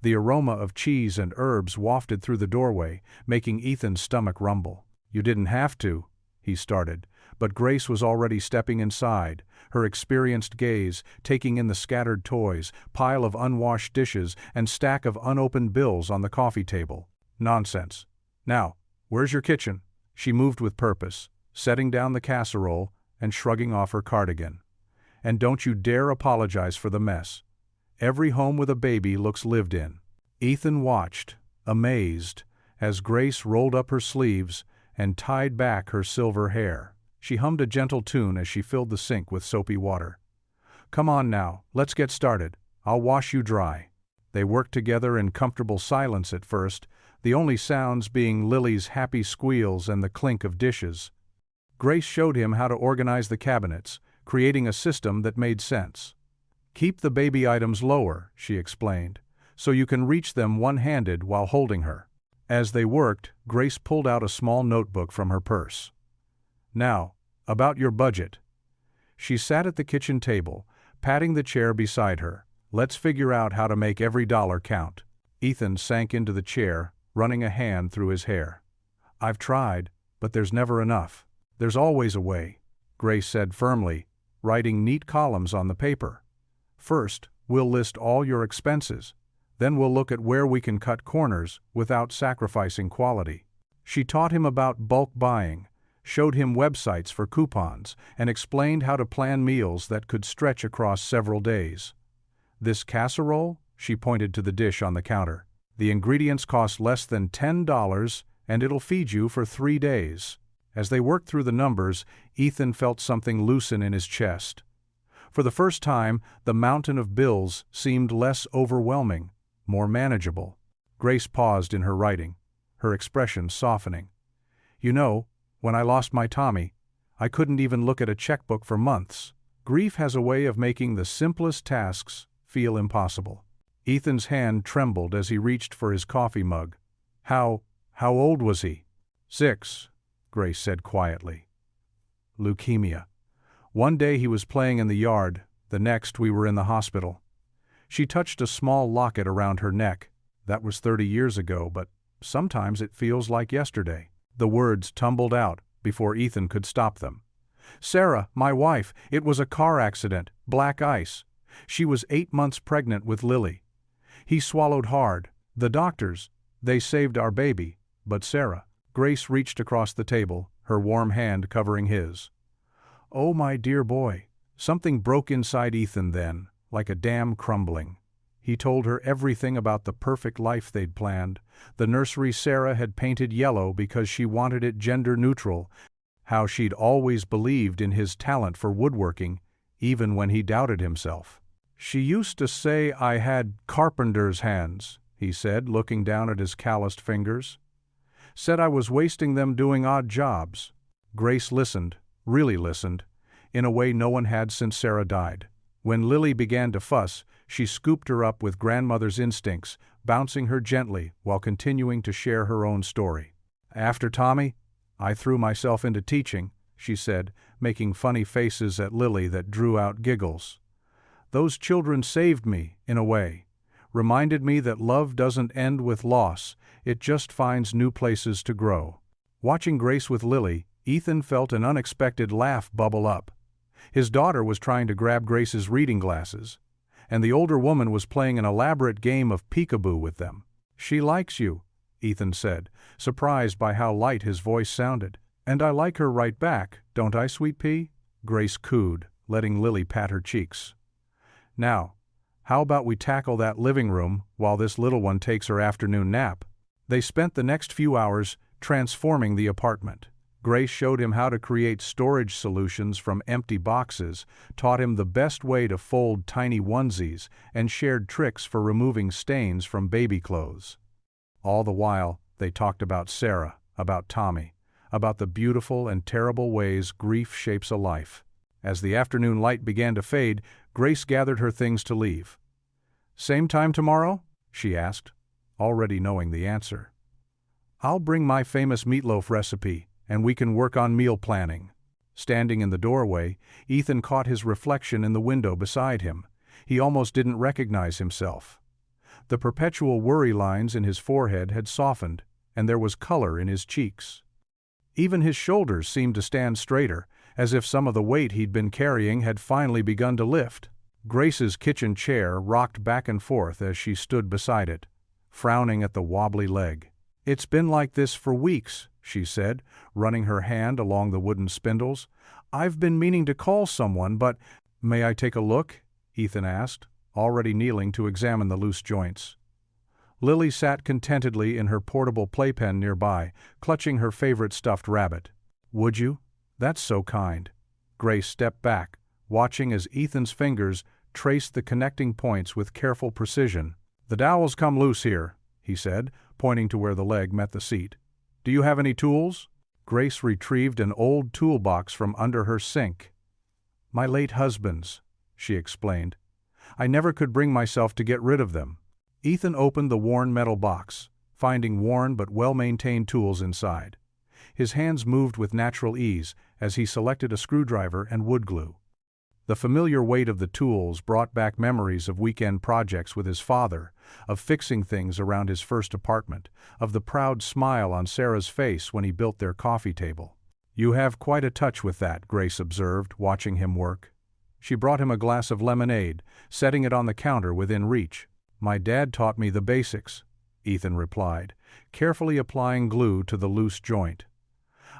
The aroma of cheese and herbs wafted through the doorway, making Ethan's stomach rumble. "You didn't have to," he started, but Grace was already stepping inside, her experienced gaze taking in the scattered toys, pile of unwashed dishes, and stack of unopened bills on the coffee table. "Nonsense. Now, where's your kitchen?" She moved with purpose, setting down the casserole and shrugging off her cardigan. "And don't you dare apologize for the mess. Every home with a baby looks lived in." Ethan watched, amazed, as Grace rolled up her sleeves and tied back her silver hair. She hummed a gentle tune as she filled the sink with soapy water. "Come on now, let's get started. I'll wash you dry." They worked together in comfortable silence at first, the only sounds being Lily's happy squeals and the clink of dishes. Grace showed him how to organize the cabinets, creating a system that made sense. "Keep the baby items lower," she explained, "so you can reach them one-handed while holding her." As they worked, Grace pulled out a small notebook from her purse. "Now, about your budget." She sat at the kitchen table, patting the chair beside her. "Let's figure out how to make every dollar count." Ethan sank into the chair, running a hand through his hair. "I've tried, but there's never enough." "There's always a way," Grace said firmly, writing neat columns on the paper. "First, we'll list all your expenses. Then we'll look at where we can cut corners without sacrificing quality. She taught him about bulk buying, showed him websites for coupons, and explained how to plan meals that could stretch across several days. This casserole? She pointed to the dish on the counter. The ingredients cost less than $10, and it'll feed you for 3 days. As they worked through the numbers, Ethan felt something loosen in his chest. For the first time, the mountain of bills seemed less overwhelming, more manageable. Grace paused in her writing, her expression softening. You know, when I lost my Tommy, I couldn't even look at a checkbook for months. Grief has a way of making the simplest tasks feel impossible. Ethan's hand trembled as he reached for his coffee mug. How old was he? 6, Grace said quietly. Leukemia. One day he was playing in the yard, the next we were in the hospital. She touched a small locket around her neck. That was 30 years ago, but sometimes it feels like yesterday. The words tumbled out before Ethan could stop them. Sarah, my wife, it was a car accident, black ice. She was 8 months pregnant with Lily. He swallowed hard. The doctors, they saved our baby, but Sarah. Grace reached across the table, her warm hand covering his. Oh, my dear boy. Something broke inside Ethan then, like a dam crumbling. He told her everything about the perfect life they'd planned, the nursery Sarah had painted yellow because she wanted it gender-neutral, how she'd always believed in his talent for woodworking, even when he doubted himself. She used to say I had carpenter's hands, he said, looking down at his calloused fingers. Said I was wasting them doing odd jobs. Grace listened, really listened, in a way no one had since Sarah died. When Lily began to fuss, she scooped her up with grandmother's instincts, bouncing her gently while continuing to share her own story. After Tommy, I threw myself into teaching, she said, making funny faces at Lily that drew out giggles. Those children saved me, in a way, reminded me that love doesn't end with loss, it just finds new places to grow. Watching Grace with Lily, Ethan felt an unexpected laugh bubble up. His daughter was trying to grab Grace's reading glasses, and the older woman was playing an elaborate game of peekaboo with them. She likes you, Ethan said, surprised by how light his voice sounded. And I like her right back, don't I, sweet pea? Grace cooed, letting Lily pat her cheeks. Now, how about we tackle that living room while this little one takes her afternoon nap? They spent the next few hours transforming the apartment. Grace showed him how to create storage solutions from empty boxes, taught him the best way to fold tiny onesies, and shared tricks for removing stains from baby clothes. All the while, they talked about Sarah, about Tommy, about the beautiful and terrible ways grief shapes a life. As the afternoon light began to fade, Grace gathered her things to leave. Same time tomorrow? She asked, already knowing the answer. I'll bring my famous meatloaf recipe, and we can work on meal planning. Standing in the doorway, Ethan caught his reflection in the window beside him. He almost didn't recognize himself. The perpetual worry lines in his forehead had softened, and there was color in his cheeks. Even his shoulders seemed to stand straighter, as if some of the weight he'd been carrying had finally begun to lift. Grace's kitchen chair rocked back and forth as she stood beside it, frowning at the wobbly leg. It's been like this for weeks, she said, running her hand along the wooden spindles. I've been meaning to call someone, but— May I take a look? Ethan asked, already kneeling to examine the loose joints. Lily sat contentedly in her portable playpen nearby, clutching her favorite stuffed rabbit. Would you? That's so kind. Grace stepped back, watching as Ethan's fingers traced the connecting points with careful precision. The dowel's come loose here, he said, pointing to where the leg met the seat. Do you have any tools? Grace retrieved an old toolbox from under her sink. My late husband's, she explained. I never could bring myself to get rid of them. Ethan opened the worn metal box, finding worn but well-maintained tools inside. His hands moved with natural ease as he selected a screwdriver and wood glue. The familiar weight of the tools brought back memories of weekend projects with his father, of fixing things around his first apartment, of the proud smile on Sarah's face when he built their coffee table. You have quite a touch with that, Grace observed, watching him work. She brought him a glass of lemonade, setting it on the counter within reach. My dad taught me the basics, Ethan replied, carefully applying glue to the loose joint.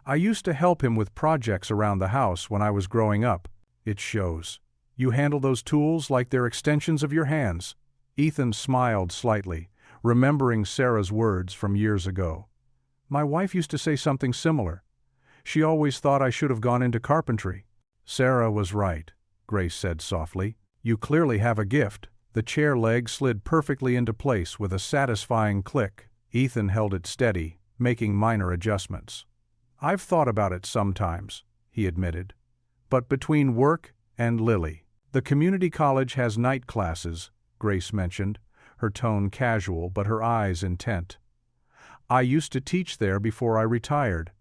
I used to help him with projects around the house when I was growing up. It shows. You handle those tools like they're extensions of your hands. Ethan smiled slightly, remembering Sarah's words from years ago. My wife used to say something similar. She always thought I should have gone into carpentry. Sarah was right, Grace said softly. You clearly have a gift. The chair leg slid perfectly into place with a satisfying click. Ethan held it steady, making minor adjustments. I've thought about it sometimes, he admitted. But between work and Lily. The community college has night classes, Grace mentioned, her tone casual but her eyes intent. I used to teach there before I retired.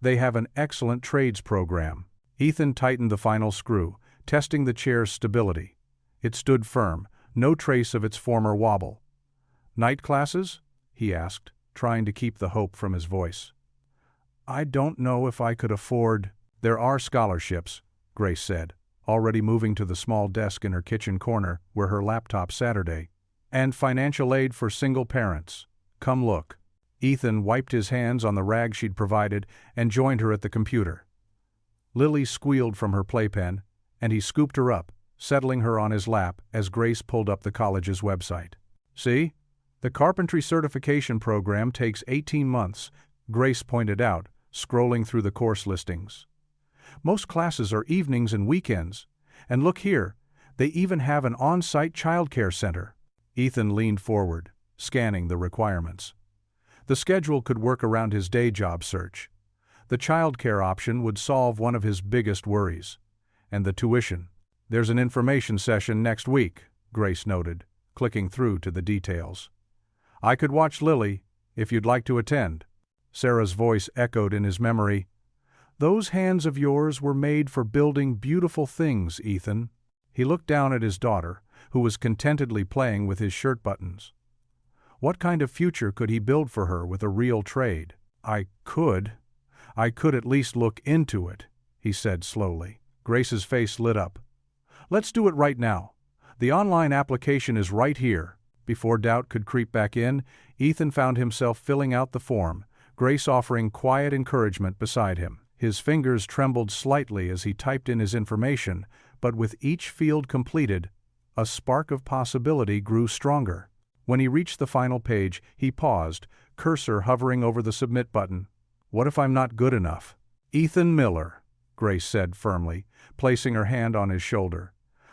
They have an excellent trades program. Ethan tightened the final screw, testing the chair's stability. It stood firm, no trace of its former wobble. Night classes? He asked, trying to keep the hope from his voice. I don't know if I could afford. There are scholarships, Grace said, already moving to the small desk in her kitchen corner where her laptop Saturday, and financial aid for single parents. Come look. Ethan wiped his hands on the rag she'd provided and joined her at the computer. Lily squealed from her playpen, and he scooped her up, settling her on his lap as Grace pulled up the college's website. See? The carpentry certification program takes 18 months, Grace pointed out, scrolling through the course listings. Most classes are evenings and weekends, and look here, they even have an on-site childcare center. Ethan leaned forward, scanning the requirements. The schedule could work around his day job search. The childcare option would solve one of his biggest worries. And the tuition. There's an information session next week, Grace noted, clicking through to the details. I could watch Lily, if you'd like to attend. Sarah's voice echoed in his memory. Those hands of yours were made for building beautiful things, Ethan. He looked down at his daughter, who was contentedly playing with his shirt buttons. What kind of future could he build for her with a real trade? I could at least look into it, he said slowly. Grace's face lit up. Let's do it right now. The online application is right here. Before doubt could creep back in, Ethan found himself filling out the form, Grace offering quiet encouragement beside him. His fingers trembled slightly as he typed in his information, but with each field completed, a spark of possibility grew stronger. When he reached the final page, he paused, cursor hovering over the submit button. What if I'm not good enough? Ethan Miller, Grace said firmly, placing her hand on his shoulder.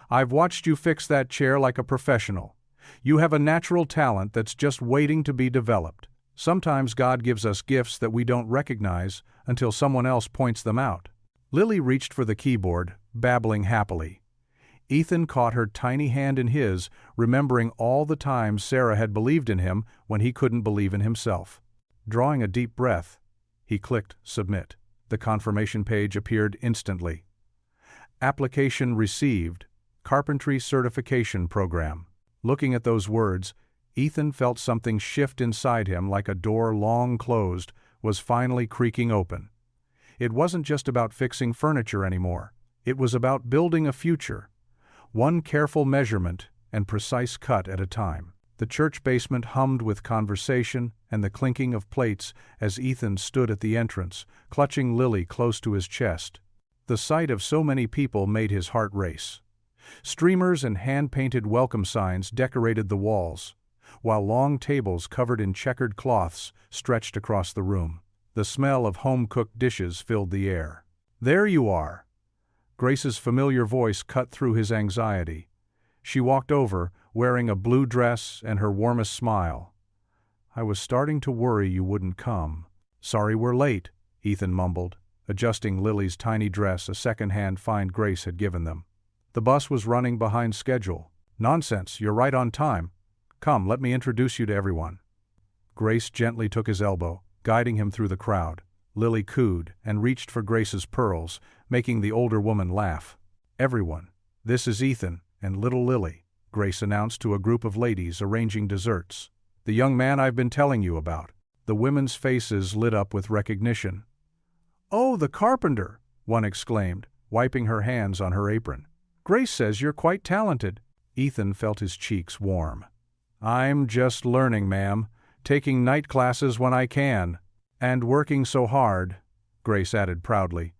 I've watched you fix that chair like a professional. You have a natural talent that's just waiting to be developed. Sometimes God gives us gifts that we don't recognize until someone else points them out. Lily reached for the keyboard, babbling happily. Ethan caught her tiny hand in his, remembering all the times Sarah had believed in him when he couldn't believe in himself. Drawing a deep breath, he clicked Submit. The confirmation page appeared instantly. Application received. Carpentry Certification Program. Looking at those words, Ethan felt something shift inside him like a door long closed was finally creaking open. It wasn't just about fixing furniture anymore. It was about building a future. One careful measurement and precise cut at a time. The church basement hummed with conversation and the clinking of plates as Ethan stood at the entrance, clutching Lily close to his chest. The sight of so many people made his heart race. Streamers and hand-painted welcome signs decorated the walls, while long tables covered in checkered cloths stretched across the room. The smell of home-cooked dishes filled the air. There you are! Grace's familiar voice cut through his anxiety. She walked over, wearing a blue dress and her warmest smile. I was starting to worry you wouldn't come. Sorry we're late, Ethan mumbled, adjusting Lily's tiny dress a second-hand find Grace had given them. The bus was running behind schedule. Nonsense, you're right on time. Come, let me introduce you to everyone. Grace gently took his elbow, guiding him through the crowd. Lily cooed and reached for Grace's pearls, making the older woman laugh. Everyone, this is Ethan and little Lily, Grace announced to a group of ladies arranging desserts. The young man I've been telling you about. The women's faces lit up with recognition. Oh, the carpenter, one exclaimed, wiping her hands on her apron. Grace says you're quite talented. Ethan felt his cheeks warm. "I'm just learning, ma'am, taking night classes when I can, and working so hard," Grace added proudly.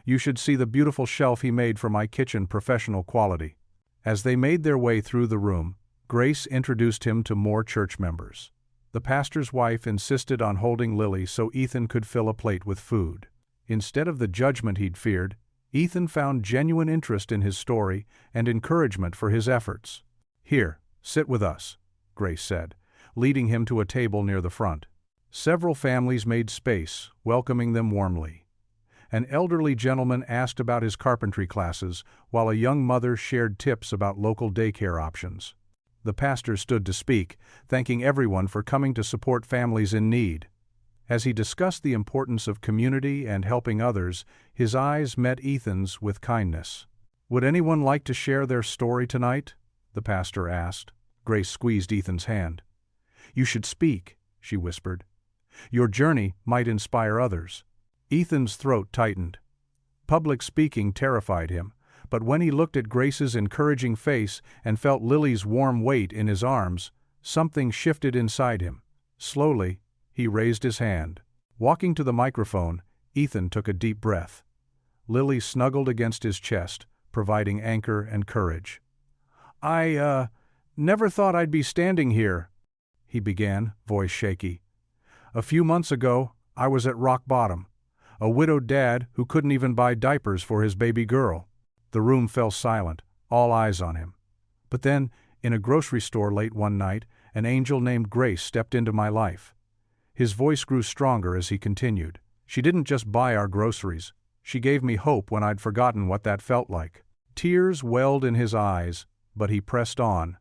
"You should see the beautiful shelf he made for my kitchen, professional quality." As they made their way through the room, Grace introduced him to more church members. The pastor's wife insisted on holding Lily so Ethan could fill a plate with food. Instead of the judgment he'd feared, Ethan found genuine interest in his story and encouragement for his efforts. "Here, sit with us," Grace said, leading him to a table near the front. Several families made space, welcoming them warmly. An elderly gentleman asked about his carpentry classes, while a young mother shared tips about local daycare options. The pastor stood to speak, thanking everyone for coming to support families in need. As he discussed the importance of community and helping others, his eyes met Ethan's with kindness. "Would anyone like to share their story tonight?" the pastor asked. Grace squeezed Ethan's hand. "You should speak," she whispered. "Your journey might inspire others." Ethan's throat tightened. Public speaking terrified him, but when he looked at Grace's encouraging face and felt Lily's warm weight in his arms, something shifted inside him. Slowly, he raised his hand. Walking to the microphone, Ethan took a deep breath. Lily snuggled against his chest, providing anchor and courage. "I never thought I'd be standing here," he began, voice shaky. "A few months ago, I was at rock bottom. A widowed dad who couldn't even buy diapers for his baby girl." The room fell silent, all eyes on him. "But then, in a grocery store late one night, an angel named Grace stepped into my life." His voice grew stronger as he continued. "She didn't just buy our groceries. She gave me hope when I'd forgotten what that felt like." Tears welled in his eyes, but he pressed on.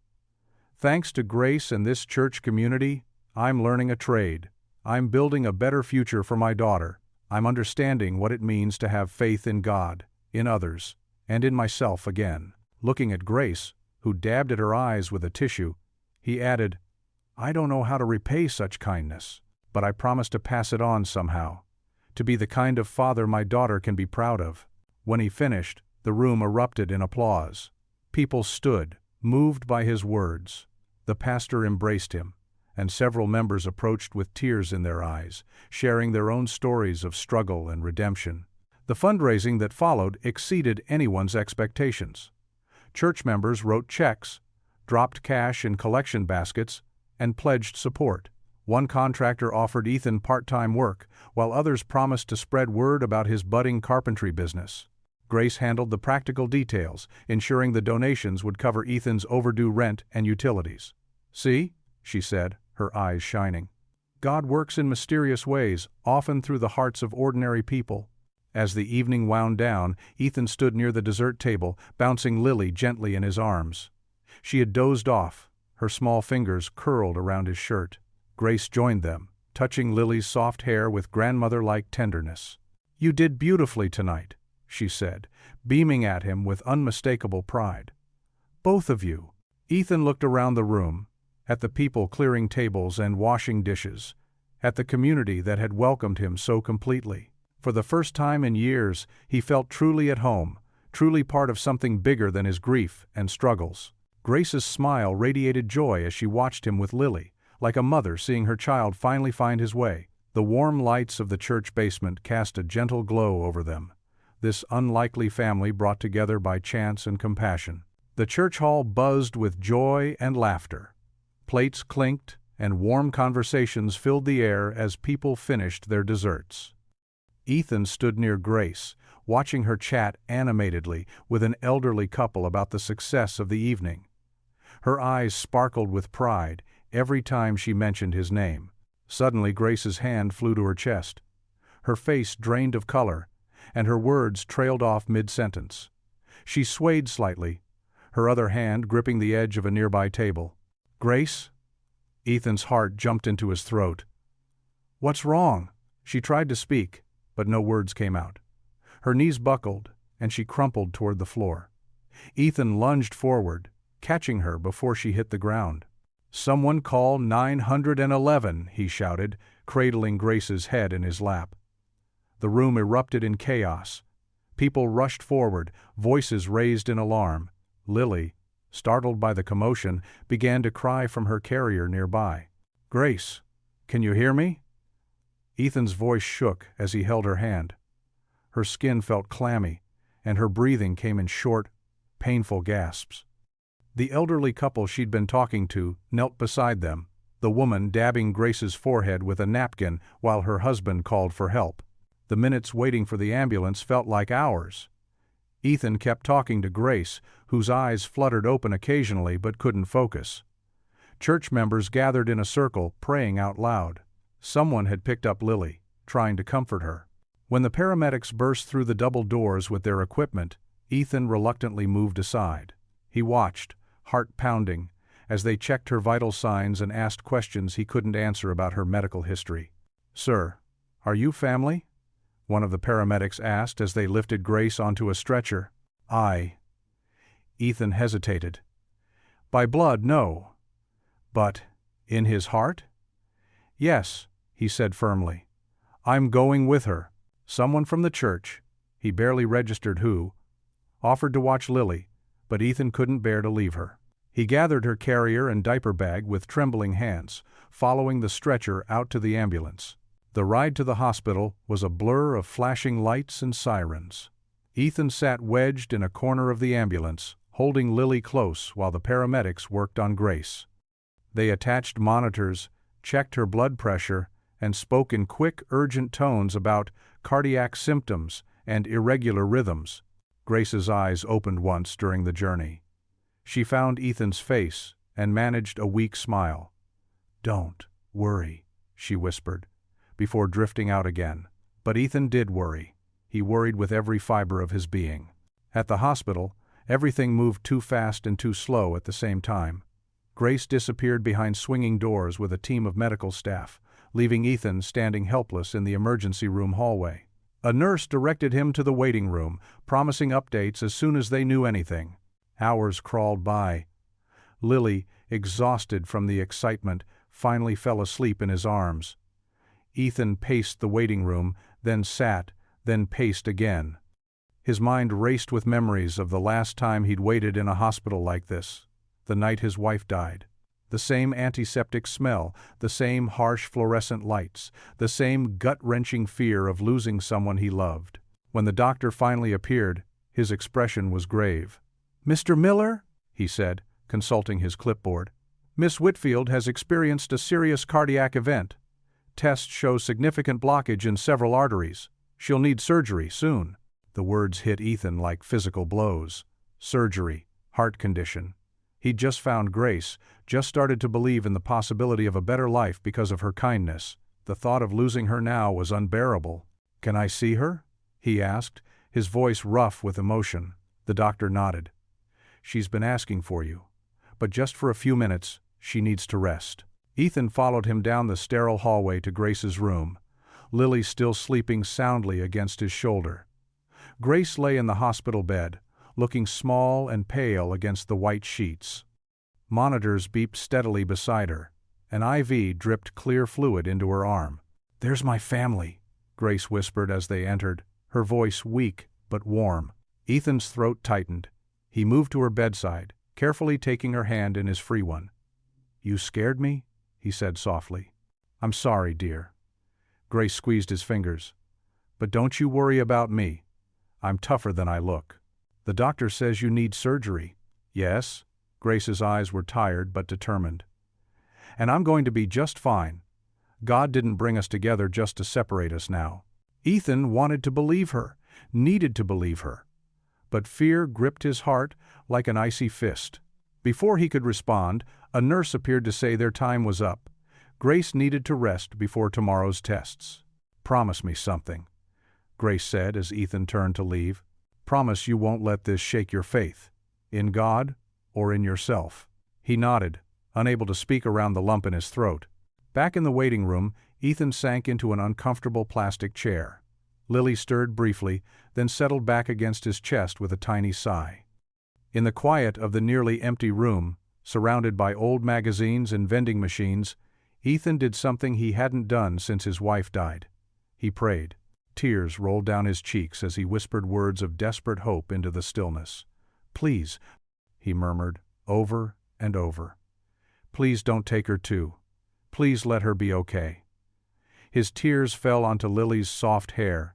"Thanks to Grace and this church community, I'm learning a trade. I'm building a better future for my daughter. I'm understanding what it means to have faith in God, in others, and in myself again." Looking at Grace, who dabbed at her eyes with a tissue, he added, "I don't know how to repay such kindness, but I promise to pass it on somehow, to be the kind of father my daughter can be proud of." When he finished, the room erupted in applause. People stood, moved by his words. The pastor embraced him, and several members approached with tears in their eyes, sharing their own stories of struggle and redemption. The fundraising that followed exceeded anyone's expectations. Church members wrote checks, dropped cash in collection baskets, and pledged support. One contractor offered Ethan part-time work, while others promised to spread word about his budding carpentry business. Grace handled the practical details, ensuring the donations would cover Ethan's overdue rent and utilities. "See?" she said, her eyes shining. "God works in mysterious ways, often through the hearts of ordinary people." As the evening wound down, Ethan stood near the dessert table, bouncing Lily gently in his arms. She had dozed off, her small fingers curled around his shirt. Grace joined them, touching Lily's soft hair with grandmother-like tenderness. "You did beautifully tonight," she said, beaming at him with unmistakable pride. "Both of you." Ethan looked around the room, at the people clearing tables and washing dishes, at the community that had welcomed him so completely. For the first time in years, he felt truly at home, truly part of something bigger than his grief and struggles. Grace's smile radiated joy as she watched him with Lily, like a mother seeing her child finally find his way. The warm lights of the church basement cast a gentle glow over them, this unlikely family brought together by chance and compassion. The church hall buzzed with joy and laughter. Plates clinked, and warm conversations filled the air as people finished their desserts. Ethan stood near Grace, watching her chat animatedly with an elderly couple about the success of the evening. Her eyes sparkled with pride every time she mentioned his name. Suddenly Grace's hand flew to her chest. Her face drained of color, and her words trailed off mid-sentence. She swayed slightly, her other hand gripping the edge of a nearby table. "Grace?" Ethan's heart jumped into his throat. "What's wrong?" She tried to speak, but no words came out. Her knees buckled, and she crumpled toward the floor. Ethan lunged forward, catching her before she hit the ground. "Someone call 911, he shouted, cradling Grace's head in his lap. The room erupted in chaos. People rushed forward, voices raised in alarm. Lily, startled by the commotion, began to cry from her carrier nearby. "Grace, can you hear me?" Ethan's voice shook as he held her hand. Her skin felt clammy, and her breathing came in short, painful gasps. The elderly couple she'd been talking to knelt beside them, the woman dabbing Grace's forehead with a napkin while her husband called for help. The minutes waiting for the ambulance felt like hours. Ethan kept talking to Grace, whose eyes fluttered open occasionally but couldn't focus. Church members gathered in a circle, praying out loud. Someone had picked up Lily, trying to comfort her. When the paramedics burst through the double doors with their equipment, Ethan reluctantly moved aside. He watched, heart pounding, as they checked her vital signs and asked questions he couldn't answer about her medical history. "Sir, are you family?" one of the paramedics asked as they lifted Grace onto a stretcher. "I." Ethan hesitated. "By blood, no. But, in his heart?" "Yes," he said firmly. "I'm going with her." Someone from the church, he barely registered who, offered to watch Lily, but Ethan couldn't bear to leave her. He gathered her carrier and diaper bag with trembling hands, following the stretcher out to the ambulance. The ride to the hospital was a blur of flashing lights and sirens. Ethan sat wedged in a corner of the ambulance, holding Lily close while the paramedics worked on Grace. They attached monitors, checked her blood pressure, and spoke in quick, urgent tones about cardiac symptoms and irregular rhythms. Grace's eyes opened once during the journey. She found Ethan's face and managed a weak smile. "Don't worry," she whispered, before drifting out again. But Ethan did worry. He worried with every fiber of his being. At the hospital, everything moved too fast and too slow at the same time. Grace disappeared behind swinging doors with a team of medical staff, leaving Ethan standing helpless in the emergency room hallway. A nurse directed him to the waiting room, promising updates as soon as they knew anything. Hours crawled by. Lily, exhausted from the excitement, finally fell asleep in his arms. Ethan paced the waiting room, then sat, then paced again. His mind raced with memories of the last time he'd waited in a hospital like this, the night his wife died. The same antiseptic smell, the same harsh fluorescent lights, the same gut-wrenching fear of losing someone he loved. When the doctor finally appeared, his expression was grave. "Mr. Miller," he said, consulting his clipboard, "Miss Whitfield has experienced a serious cardiac event. Tests show significant blockage in several arteries. She'll need surgery soon." The words hit Ethan like physical blows. Surgery, heart condition. He'd just found Grace, just started to believe in the possibility of a better life because of her kindness. The thought of losing her now was unbearable. "Can I see her?" he asked, his voice rough with emotion. The doctor nodded. "She's been asking for you. But just for a few minutes, she needs to rest." Ethan followed him down the sterile hallway to Grace's room, Lily still sleeping soundly against his shoulder. Grace lay in the hospital bed, looking small and pale against the white sheets. Monitors beeped steadily beside her. An IV dripped clear fluid into her arm. "There's my family," Grace whispered as they entered, her voice weak but warm. Ethan's throat tightened. He moved to her bedside, carefully taking her hand in his free one. "You scared me?" he said softly. "I'm sorry, dear." Grace squeezed his fingers. "But don't you worry about me. I'm tougher than I look." "The doctor says you need surgery." "Yes." Grace's eyes were tired but determined. "And I'm going to be just fine. God didn't bring us together just to separate us now." Ethan wanted to believe her, needed to believe her. But fear gripped his heart like an icy fist. Before he could respond, a nurse appeared to say their time was up. Grace needed to rest before tomorrow's tests. "Promise me something," Grace said as Ethan turned to leave. "Promise you won't let this shake your faith. In God or in yourself." He nodded, unable to speak around the lump in his throat. Back in the waiting room, Ethan sank into an uncomfortable plastic chair. Lily stirred briefly, then settled back against his chest with a tiny sigh. In the quiet of the nearly empty room, surrounded by old magazines and vending machines, Ethan did something he hadn't done since his wife died. He prayed. Tears rolled down his cheeks as he whispered words of desperate hope into the stillness. "Please," he murmured, over and over. Please don't take her too. Please let her be okay. His tears fell onto Lily's soft hair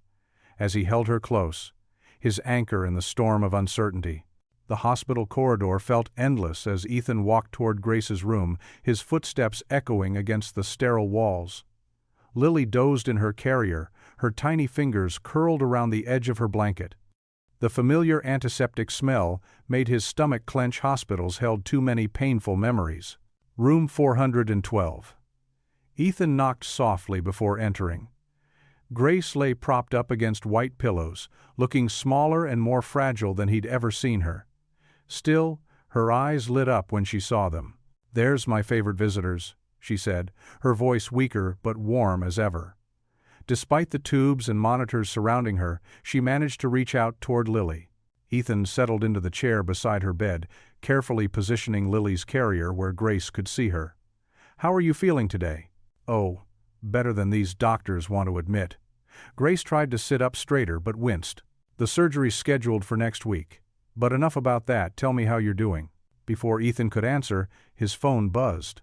as he held her close, his anchor in the storm of uncertainty. The hospital corridor felt endless as Ethan walked toward Grace's room, his footsteps echoing against the sterile walls. Lily dozed in her carrier, her tiny fingers curled around the edge of her blanket. The familiar antiseptic smell made his stomach clench. Hospitals held too many painful memories. Room 412. Ethan knocked softly before entering. Grace lay propped up against white pillows, looking smaller and more fragile than he'd ever seen her. Still, her eyes lit up when she saw them. "There's my favorite visitors," she said, her voice weaker but warm as ever. Despite the tubes and monitors surrounding her, she managed to reach out toward Lily. Ethan settled into the chair beside her bed, carefully positioning Lily's carrier where Grace could see her. "How are you feeling today?" "Oh, better than these doctors want to admit." Grace tried to sit up straighter but winced. "The surgery's scheduled for next week. But enough about that, tell me how you're doing." Before Ethan could answer, his phone buzzed.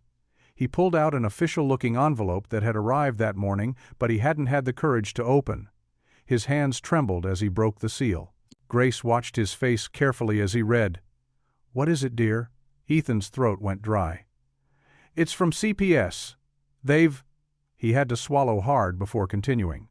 He pulled out an official-looking envelope that had arrived that morning, but he hadn't had the courage to open. His hands trembled as he broke the seal. Grace watched his face carefully as he read. "What is it, dear?" Ethan's throat went dry. "It's from CPS. He had to swallow hard before continuing.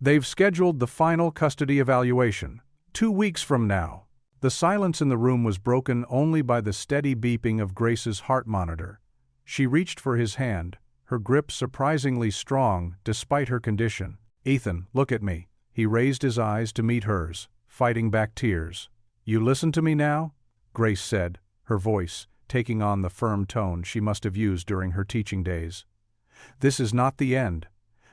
"They've scheduled the final custody evaluation. 2 weeks from now." The silence in the room was broken only by the steady beeping of Grace's heart monitor. She reached for his hand, her grip surprisingly strong despite her condition. "Ethan, look at me." He raised his eyes to meet hers, fighting back tears. "You listen to me now?" Grace said, her voice taking on the firm tone she must have used during her teaching days. "This is not the end.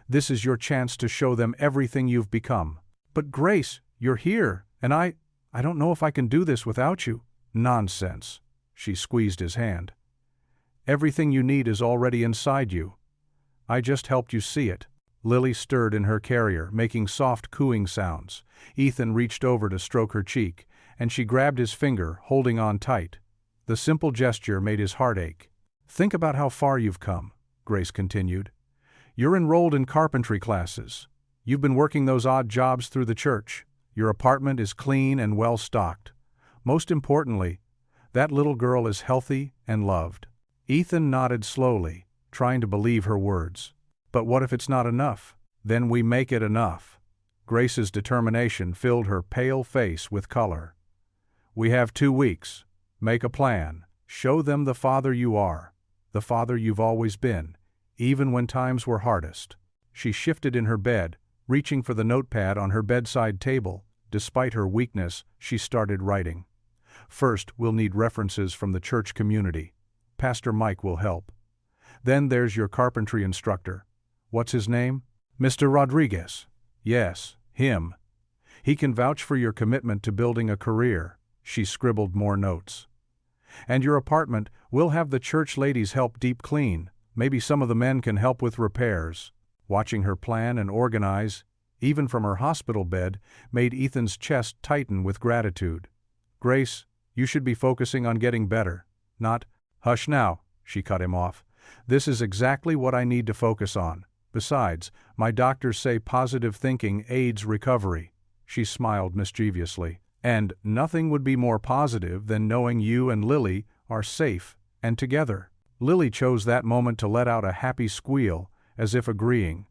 This is your chance to show them everything you've become." "But Grace, you're here, and I don't know if I can do this without you." "Nonsense." She squeezed his hand. "Everything you need is already inside you. I just helped you see it." Lily stirred in her carrier, making soft cooing sounds. Ethan reached over to stroke her cheek, and she grabbed his finger, holding on tight. The simple gesture made his heart ache. "Think about how far you've come," Grace continued. "You're enrolled in carpentry classes. You've been working those odd jobs through the church. Your apartment is clean and well-stocked. Most importantly, that little girl is healthy and loved." Ethan nodded slowly, trying to believe her words. "But what if it's not enough?" "Then we make it enough." Grace's determination filled her pale face with color. "We have 2 weeks. Make a plan. Show them the father you are, the father you've always been, even when times were hardest." She shifted in her bed, reaching for the notepad on her bedside table. Despite her weakness, she started writing. "First, we'll need references from the church community. Pastor Mike will help. Then there's your carpentry instructor. What's his name?" "Mr. Rodriguez." "Yes, him. He can vouch for your commitment to building a career." She scribbled more notes. "And your apartment, we'll have the church ladies help deep clean. Maybe some of the men can help with repairs." Watching her plan and organize, even from her hospital bed, made Ethan's chest tighten with gratitude. "Grace, you should be focusing on getting better, not—" "Hush now," she cut him off. "This is exactly what I need to focus on. Besides, my doctors say positive thinking aids recovery." She smiled mischievously. "And nothing would be more positive than knowing you and Lily are safe and together." Lily chose that moment to let out a happy squeal, as if agreeing.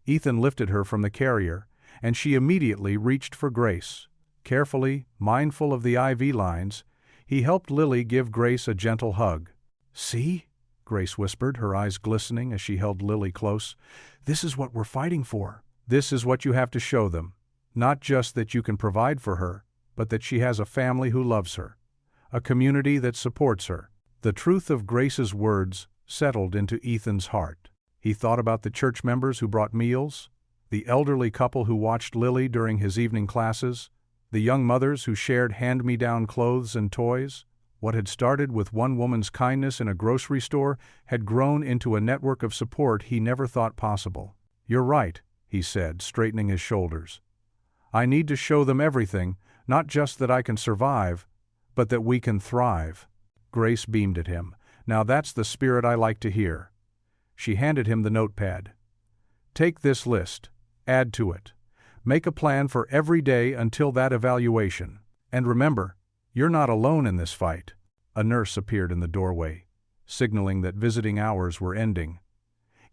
Ethan lifted her from the carrier, and she immediately reached for Grace. Carefully, mindful of the IV lines, he helped Lily give Grace a gentle hug. "See?" Grace whispered, her eyes glistening as she held Lily close. "This is what we're fighting for. This is what you have to show them. Not just that you can provide for her, but that she has a family who loves her. A community that supports her." The truth of Grace's words settled into Ethan's heart. He thought about the church members who brought meals, the elderly couple who watched Lily during his evening classes, the young mothers who shared hand-me-down clothes and toys. What had started with one woman's kindness in a grocery store had grown into a network of support he never thought possible. "You're right," he said, straightening his shoulders. "I need to show them everything, not just that I can survive, but that we can thrive." Grace beamed at him. "Now that's the spirit I like to hear." She handed him the notepad. "Take this list. Add to it. Make a plan for every day until that evaluation. And remember, you're not alone in this fight." A nurse appeared in the doorway, signaling that visiting hours were ending.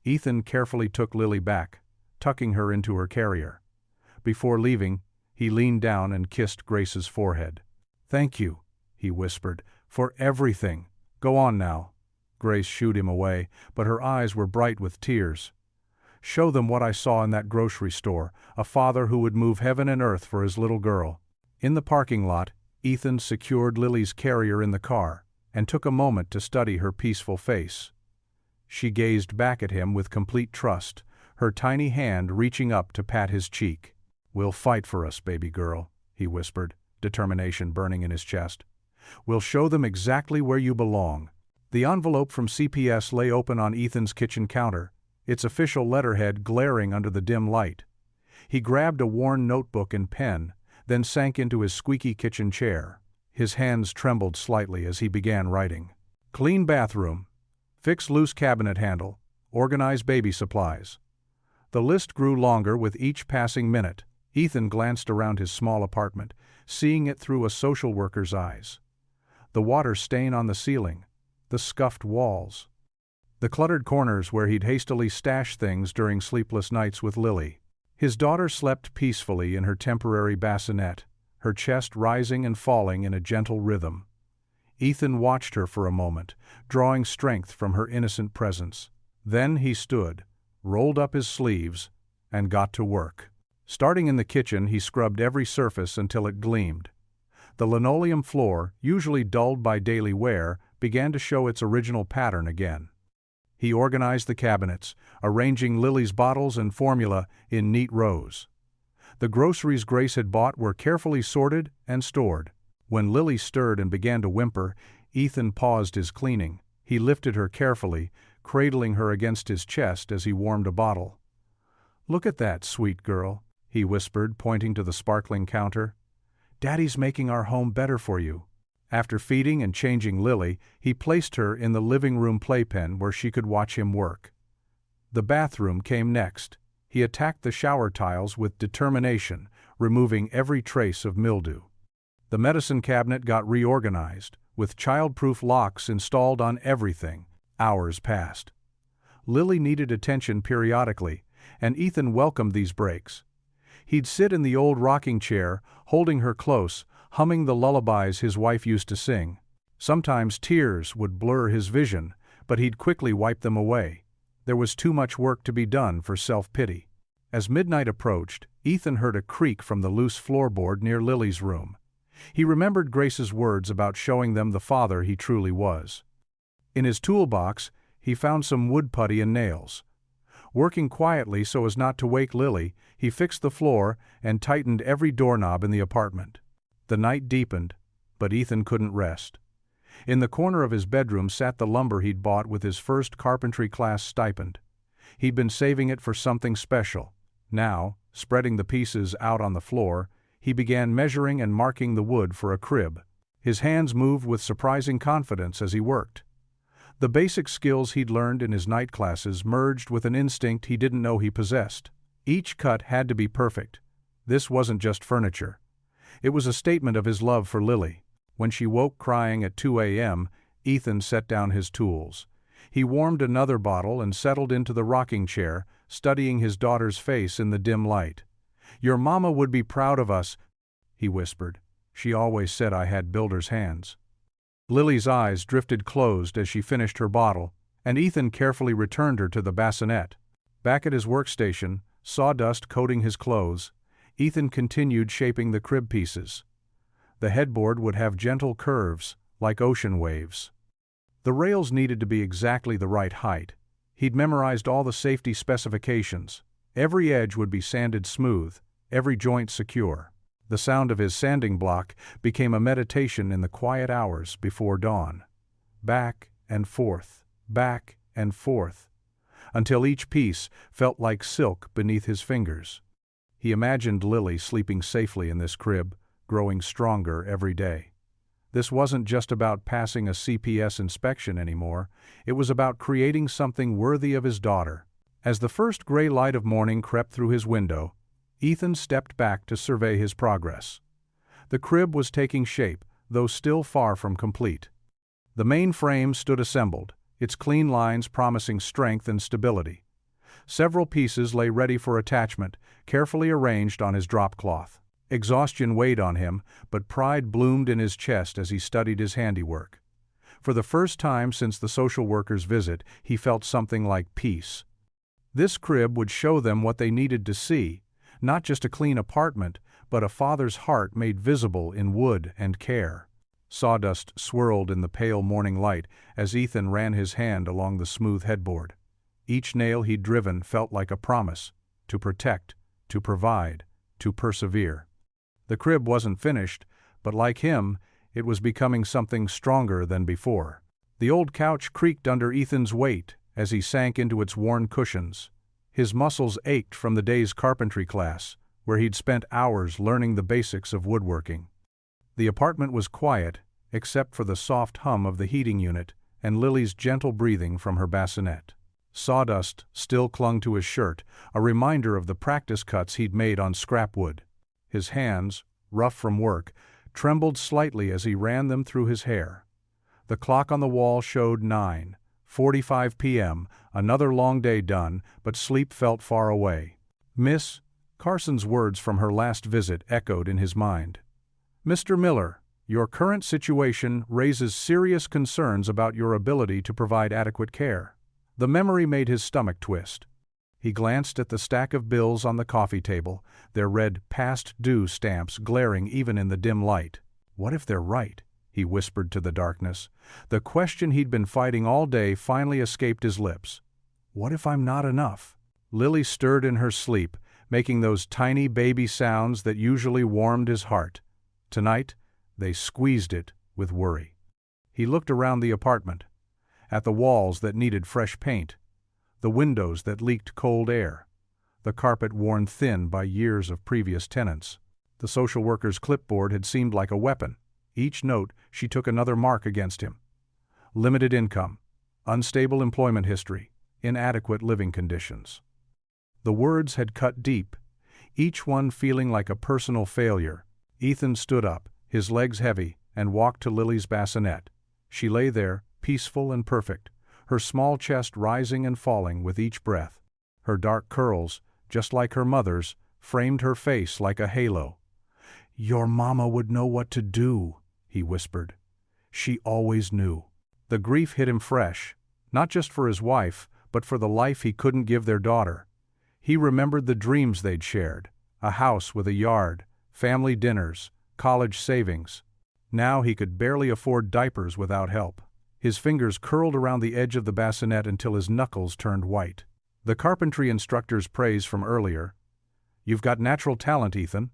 Ethan carefully took Lily back, tucking her into her carrier. Before leaving, he leaned down and kissed Grace's forehead. "Thank you," he whispered, "for everything. Go on now." Grace shooed him away, but her eyes were bright with tears. "Show them what I saw in that grocery store, a father who would move heaven and earth for his little girl." In the parking lot, Ethan secured Lily's carrier in the car and took a moment to study her peaceful face. She gazed back at him with complete trust, her tiny hand reaching up to pat his cheek. "We'll fight for us, baby girl," he whispered, determination burning in his chest. "We'll show them exactly where you belong." The envelope from CPS lay open on Ethan's kitchen counter, its official letterhead glaring under the dim light. He grabbed a worn notebook and pen, then sank into his squeaky kitchen chair. His hands trembled slightly as he began writing. "Clean bathroom. Fix loose cabinet handle. Organize baby supplies." The list grew longer with each passing minute. Ethan glanced around his small apartment, seeing it through a social worker's eyes. The water stain on the ceiling, the scuffed walls, the cluttered corners where he'd hastily stashed things during sleepless nights with Lily. His daughter slept peacefully in her temporary bassinet, her chest rising and falling in a gentle rhythm. Ethan watched her for a moment, drawing strength from her innocent presence. Then he stood, rolled up his sleeves, and got to work. Starting in the kitchen, he scrubbed every surface until it gleamed. The linoleum floor, usually dulled by daily wear, began to show its original pattern again. He organized the cabinets, arranging Lily's bottles and formula in neat rows. The groceries Grace had bought were carefully sorted and stored. When Lily stirred and began to whimper, Ethan paused his cleaning. He lifted her carefully, cradling her against his chest as he warmed a bottle. "Look at that, sweet girl," he whispered, pointing to the sparkling counter. "Daddy's making our home better for you." After feeding and changing Lily, he placed her in the living room playpen where she could watch him work. The bathroom came next. He attacked the shower tiles with determination, removing every trace of mildew. The medicine cabinet got reorganized, with child-proof locks installed on everything. Hours passed. Lily needed attention periodically, and Ethan welcomed these breaks. He'd sit in the old rocking chair, holding her close, humming the lullabies his wife used to sing. Sometimes tears would blur his vision, but he'd quickly wipe them away. There was too much work to be done for self-pity. As midnight approached, Ethan heard a creak from the loose floorboard near Lily's room. He remembered Grace's words about showing them the father he truly was. In his toolbox, he found some wood putty and nails. Working quietly so as not to wake Lily, he fixed the floor and tightened every doorknob in the apartment. The night deepened, but Ethan couldn't rest. In the corner of his bedroom sat the lumber he'd bought with his first carpentry class stipend. He'd been saving it for something special. Now, spreading the pieces out on the floor, he began measuring and marking the wood for a crib. His hands moved with surprising confidence as he worked. The basic skills he'd learned in his night classes merged with an instinct he didn't know he possessed. Each cut had to be perfect. This wasn't just furniture. It was a statement of his love for Lily. When she woke crying at 2 a.m., Ethan set down his tools. He warmed another bottle and settled into the rocking chair, studying his daughter's face in the dim light. "Your mama would be proud of us," he whispered. "She always said I had builder's hands." Lily's eyes drifted closed as she finished her bottle, and Ethan carefully returned her to the bassinet. Back at his workstation, sawdust coating his clothes, Ethan continued shaping the crib pieces. The headboard would have gentle curves, like ocean waves. The rails needed to be exactly the right height. He'd memorized all the safety specifications. Every edge would be sanded smooth, every joint secure. The sound of his sanding block became a meditation in the quiet hours before dawn. Back and forth, until each piece felt like silk beneath his fingers. He imagined Lily sleeping safely in this crib, growing stronger every day. This wasn't just about passing a CPS inspection anymore, it was about creating something worthy of his daughter. As the first gray light of morning crept through his window, Ethan stepped back to survey his progress. The crib was taking shape, though still far from complete. The main frame stood assembled, its clean lines promising strength and stability. Several pieces lay ready for attachment, carefully arranged on his drop cloth. Exhaustion weighed on him, but pride bloomed in his chest as he studied his handiwork. For the first time since the social worker's visit, he felt something like peace. This crib would show them what they needed to see, not just a clean apartment, but a father's heart made visible in wood and care. Sawdust swirled in the pale morning light as Ethan ran his hand along the smooth headboard. Each nail he'd driven felt like a promise, to protect, to provide, to persevere. The crib wasn't finished, but like him, it was becoming something stronger than before. The old couch creaked under Ethan's weight as he sank into its worn cushions. His muscles ached from the day's carpentry class, where he'd spent hours learning the basics of woodworking. The apartment was quiet, except for the soft hum of the heating unit and Lily's gentle breathing from her bassinet. Sawdust still clung to his shirt, a reminder of the practice cuts he'd made on scrap wood. His hands, rough from work, trembled slightly as he ran them through his hair. The clock on the wall showed 9:45 p.m., another long day done, but sleep felt far away. Miss Carson's words from her last visit echoed in his mind. "Mr. Miller, your current situation raises serious concerns about your ability to provide adequate care." The memory made his stomach twist. He glanced at the stack of bills on the coffee table, their red past due stamps glaring even in the dim light. What if they're right? He whispered to the darkness. The question he'd been fighting all day finally escaped his lips. What if I'm not enough? Lily stirred in her sleep, making those tiny baby sounds that usually warmed his heart. Tonight, they squeezed it with worry. He looked around the apartment, at the walls that needed fresh paint, the windows that leaked cold air, the carpet worn thin by years of previous tenants. The social worker's clipboard had seemed like a weapon. Each note, she took another mark against him. Limited income, unstable employment history, inadequate living conditions. The words had cut deep, each one feeling like a personal failure. Ethan stood up, his legs heavy, and walked to Lily's bassinet. She lay there, peaceful and perfect, her small chest rising and falling with each breath. Her dark curls, just like her mother's, framed her face like a halo. "Your mama would know what to do," he whispered. She always knew. The grief hit him fresh, not just for his wife, but for the life he couldn't give their daughter. He remembered the dreams they'd shared, a house with a yard, family dinners, college savings. Now he could barely afford diapers without help. His fingers curled around the edge of the bassinet until his knuckles turned white. The carpentry instructor's praise from earlier, "You've got natural talent, Ethan,"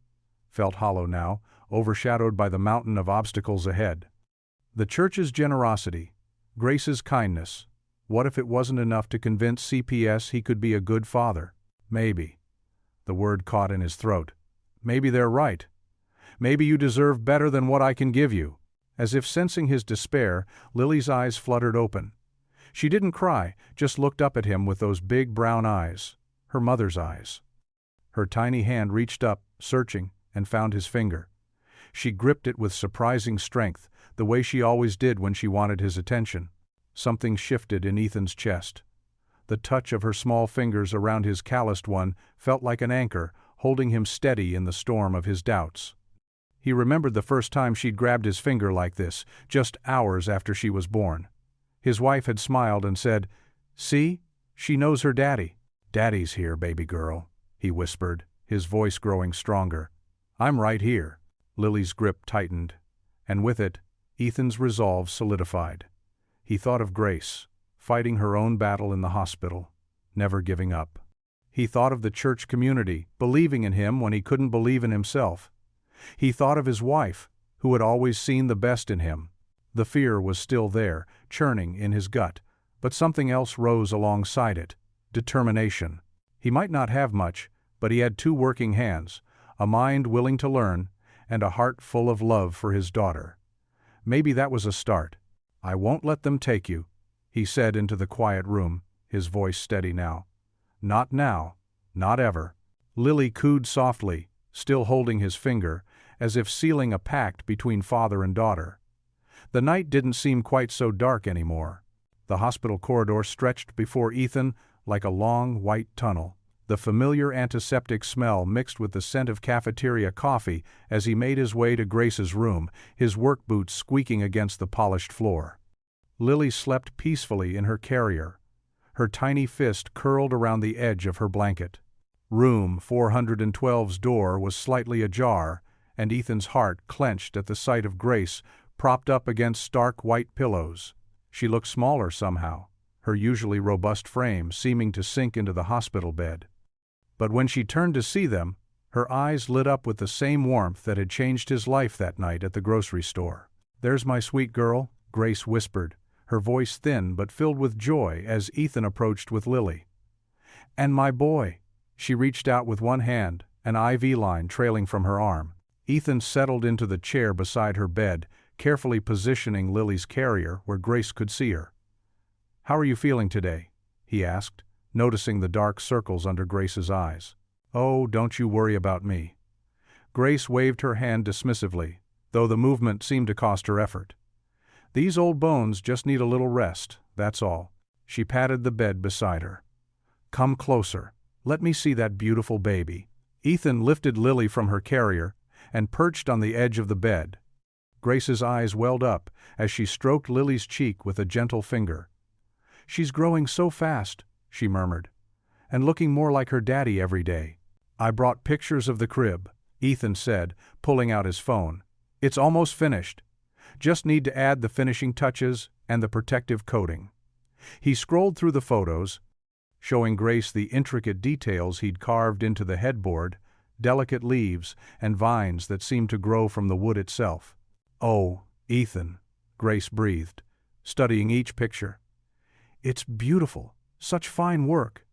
felt hollow now, overshadowed by the mountain of obstacles ahead. The church's generosity, Grace's kindness. What if it wasn't enough to convince CPS he could be a good father? Maybe. The word caught in his throat. Maybe they're right. Maybe you deserve better than what I can give you. As if sensing his despair, Lily's eyes fluttered open. She didn't cry, just looked up at him with those big brown eyes, her mother's eyes. Her tiny hand reached up, searching, and found his finger. She gripped it with surprising strength, the way she always did when she wanted his attention. Something shifted in Ethan's chest. The touch of her small fingers around his calloused one felt like an anchor, holding him steady in the storm of his doubts. He remembered the first time she'd grabbed his finger like this, just hours after she was born. His wife had smiled and said, "See, she knows her daddy." "Daddy's here, baby girl," he whispered, his voice growing stronger. "I'm right here." Lily's grip tightened, and with it, Ethan's resolve solidified. He thought of Grace, fighting her own battle in the hospital, never giving up. He thought of the church community, believing in him when he couldn't believe in himself. He thought of his wife, who had always seen the best in him. The fear was still there, churning in his gut, but something else rose alongside it: determination. He might not have much, but he had 2 working hands, a mind willing to learn, and a heart full of love for his daughter. Maybe that was a start. "I won't let them take you," he said into the quiet room, his voice steady now. "Not now. Not ever." Lily cooed softly, still holding his finger, as if sealing a pact between father and daughter. The night didn't seem quite so dark anymore. The hospital corridor stretched before Ethan like a long, white tunnel. The familiar antiseptic smell mixed with the scent of cafeteria coffee as he made his way to Grace's room, his work boots squeaking against the polished floor. Lily slept peacefully in her carrier, her tiny fist curled around the edge of her blanket. Room 412's door was slightly ajar, and Ethan's heart clenched at the sight of Grace propped up against stark white pillows. She looked smaller somehow, her usually robust frame seeming to sink into the hospital bed. But when she turned to see them, her eyes lit up with the same warmth that had changed his life that night at the grocery store. "There's my sweet girl," Grace whispered, her voice thin but filled with joy as Ethan approached with Lily. "And my boy." She reached out with one hand, an IV line trailing from her arm. Ethan settled into the chair beside her bed, carefully positioning Lily's carrier where Grace could see her. "How are you feeling today?" he asked, noticing the dark circles under Grace's eyes. "Oh, don't you worry about me." Grace waved her hand dismissively, though the movement seemed to cost her effort. "These old bones just need a little rest, that's all." She patted the bed beside her. "Come closer. Let me see that beautiful baby." Ethan lifted Lily from her carrier and perched on the edge of the bed. Grace's eyes welled up as she stroked Lily's cheek with a gentle finger. "She's growing so fast," she murmured, "and looking more like her daddy every day." "I brought pictures of the crib," Ethan said, pulling out his phone. "It's almost finished. Just need to add the finishing touches and the protective coating." He scrolled through the photos, showing Grace the intricate details he'd carved into the headboard, delicate leaves and vines that seemed to grow from the wood itself. "Oh, Ethan," Grace breathed, studying each picture. "It's beautiful. Such fine work."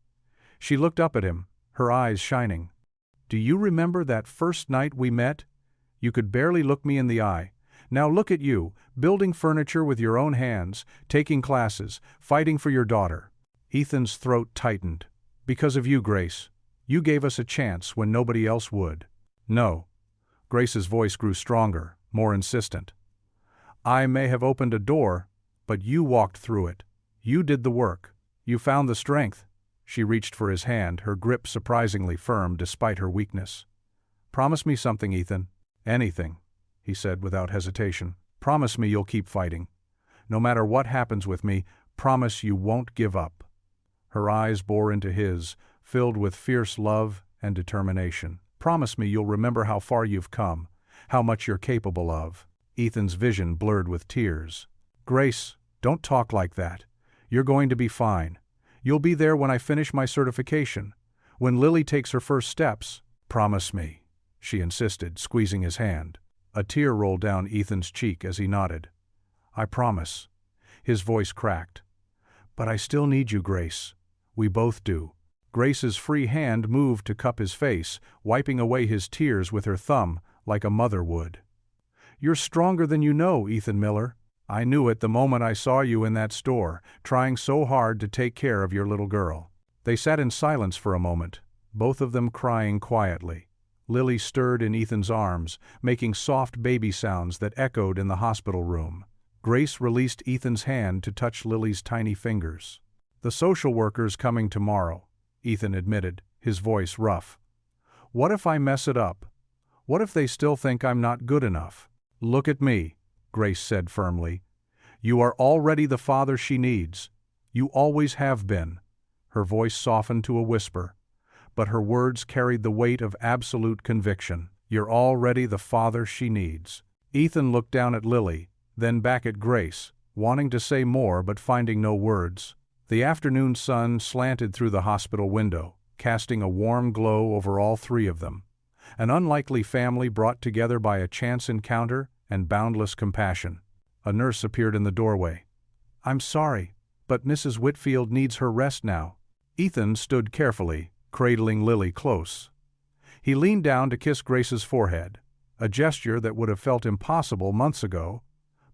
She looked up at him, her eyes shining. "Do you remember that first night we met? You could barely look me in the eye. Now look at you, building furniture with your own hands, taking classes, fighting for your daughter." Ethan's throat tightened. "Because of you, Grace. You gave us a chance when nobody else would." "No." Grace's voice grew stronger, more insistent. "I may have opened a door, but you walked through it. You did the work. You found the strength." She reached for his hand, her grip surprisingly firm despite her weakness. "Promise me something, Ethan." "Anything," he said without hesitation. "Promise me you'll keep fighting. No matter what happens with me, promise you won't give up." Her eyes bore into his, filled with fierce love and determination. "Promise me you'll remember how far you've come, how much you're capable of." Ethan's vision blurred with tears. "Grace, don't talk like that. You're going to be fine. You'll be there when I finish my certification, when Lily takes her first steps." "Promise me," she insisted, squeezing his hand. A tear rolled down Ethan's cheek as he nodded. "I promise." His voice cracked. "But I still need you, Grace. We both do." Grace's free hand moved to cup his face, wiping away his tears with her thumb, like a mother would. "You're stronger than you know, Ethan Miller. I knew it the moment I saw you in that store, trying so hard to take care of your little girl." They sat in silence for a moment, both of them crying quietly. Lily stirred in Ethan's arms, making soft baby sounds that echoed in the hospital room. Grace released Ethan's hand to touch Lily's tiny fingers. "The social worker's coming tomorrow," Ethan admitted, his voice rough. "What if I mess it up? What if they still think I'm not good enough?" "Look at me," Grace said firmly. "You are already the father she needs. You always have been." Her voice softened to a whisper, but her words carried the weight of absolute conviction. "You're already the father she needs." Ethan looked down at Lily, then back at Grace, wanting to say more but finding no words. The afternoon sun slanted through the hospital window, casting a warm glow over all three of them. An unlikely family brought together by a chance encounter and boundless compassion. A nurse appeared in the doorway. "I'm sorry, but Mrs. Whitfield needs her rest now." Ethan stood carefully, cradling Lily close. He leaned down to kiss Grace's forehead, a gesture that would have felt impossible months ago,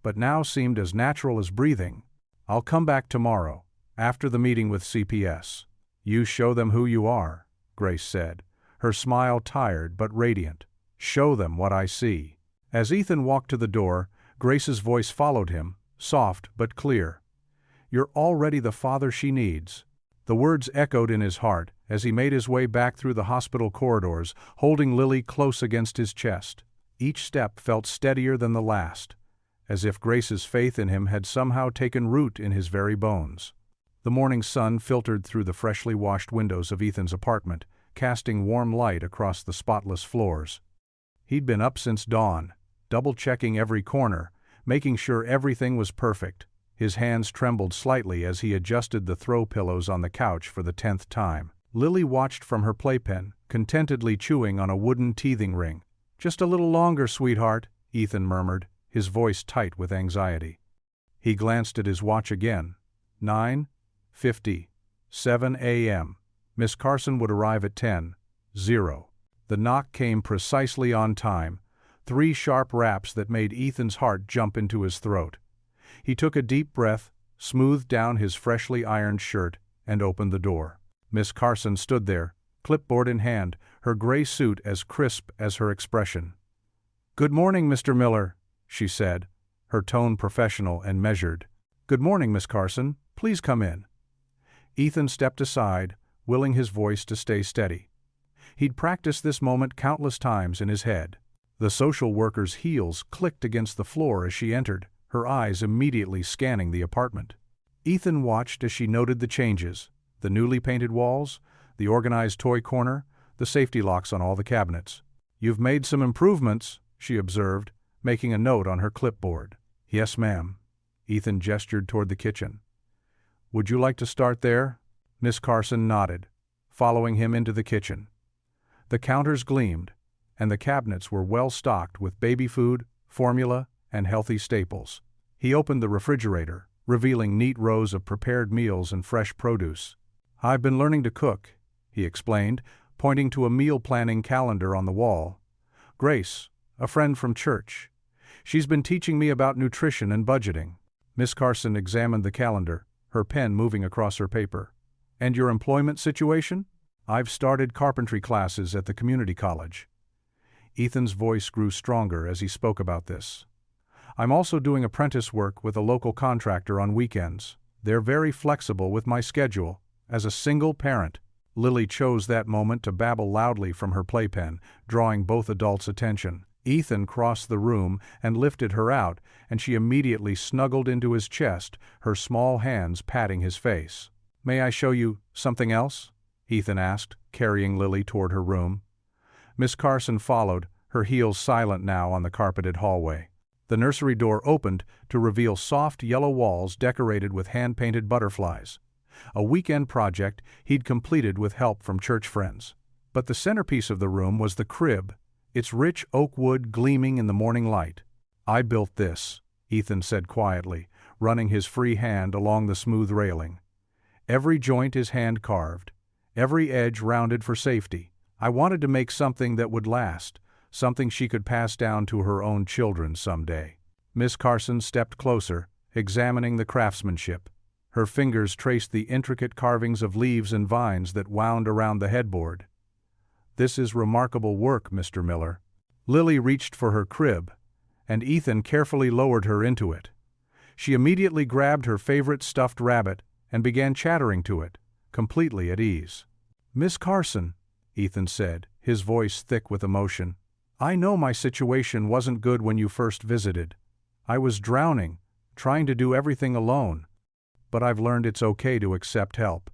but now seemed as natural as breathing. "I'll come back tomorrow, after the meeting with CPS. You show them who you are," Grace said, her smile tired but radiant. "Show them what I see." As Ethan walked to the door, Grace's voice followed him, soft but clear. "You're already the father she needs." The words echoed in his heart as he made his way back through the hospital corridors, holding Lily close against his chest. Each step felt steadier than the last, as if Grace's faith in him had somehow taken root in his very bones. The morning sun filtered through the freshly washed windows of Ethan's apartment, casting warm light across the spotless floors. He'd been up since dawn, double-checking every corner, making sure everything was perfect. His hands trembled slightly as he adjusted the throw pillows on the couch for the 10th time. Lily watched from her playpen, contentedly chewing on a wooden teething ring. "Just a little longer, sweetheart," Ethan murmured, his voice tight with anxiety. He glanced at his watch again. 9:57 a.m. Miss Carson would arrive at 10:00. The knock came precisely on time, 3 sharp raps that made Ethan's heart jump into his throat. He took a deep breath, smoothed down his freshly ironed shirt, and opened the door. Miss Carson stood there, clipboard in hand, her gray suit as crisp as her expression. "Good morning, Mr. Miller," she said, her tone professional and measured. "Good morning, Miss Carson. Please come in." Ethan stepped aside, willing his voice to stay steady. He'd practiced this moment countless times in his head. The social worker's heels clicked against the floor as she entered, her eyes immediately scanning the apartment. Ethan watched as she noted the changes: the newly painted walls, the organized toy corner, the safety locks on all the cabinets. "You've made some improvements," she observed, making a note on her clipboard. "Yes, ma'am." Ethan gestured toward the kitchen. "Would you like to start there?" Miss Carson nodded, following him into the kitchen. The counters gleamed, and the cabinets were well stocked with baby food, formula, and healthy staples. He opened the refrigerator, revealing neat rows of prepared meals and fresh produce. "I've been learning to cook," he explained, pointing to a meal planning calendar on the wall. "Grace, a friend from church. She's been teaching me about nutrition and budgeting." Miss Carson examined the calendar, her pen moving across her paper. "And your employment situation?" "I've started carpentry classes at the community college." Ethan's voice grew stronger as he spoke about this. "I'm also doing apprentice work with a local contractor on weekends. They're very flexible with my schedule. As a single parent," Lily chose that moment to babble loudly from her playpen, drawing both adults' attention. Ethan crossed the room and lifted her out, and she immediately snuggled into his chest, her small hands patting his face. "May I show you something else?" Ethan asked, carrying Lily toward her room. Miss Carson followed, her heels silent now on the carpeted hallway. The nursery door opened to reveal soft yellow walls decorated with hand-painted butterflies. A weekend project he'd completed with help from church friends. But the centerpiece of the room was the crib, its rich oak wood gleaming in the morning light. "I built this," Ethan said quietly, running his free hand along the smooth railing. "Every joint is hand-carved, every edge rounded for safety. I wanted to make something that would last, something she could pass down to her own children someday." Miss Carson stepped closer, examining the craftsmanship. Her fingers traced the intricate carvings of leaves and vines that wound around the headboard. "This is remarkable work, Mr. Miller." Lily reached for her crib, and Ethan carefully lowered her into it. She immediately grabbed her favorite stuffed rabbit and began chattering to it, completely at ease. "Miss Carson," Ethan said, his voice thick with emotion, "I know my situation wasn't good when you first visited. I was drowning, trying to do everything alone. But I've learned it's okay to accept help.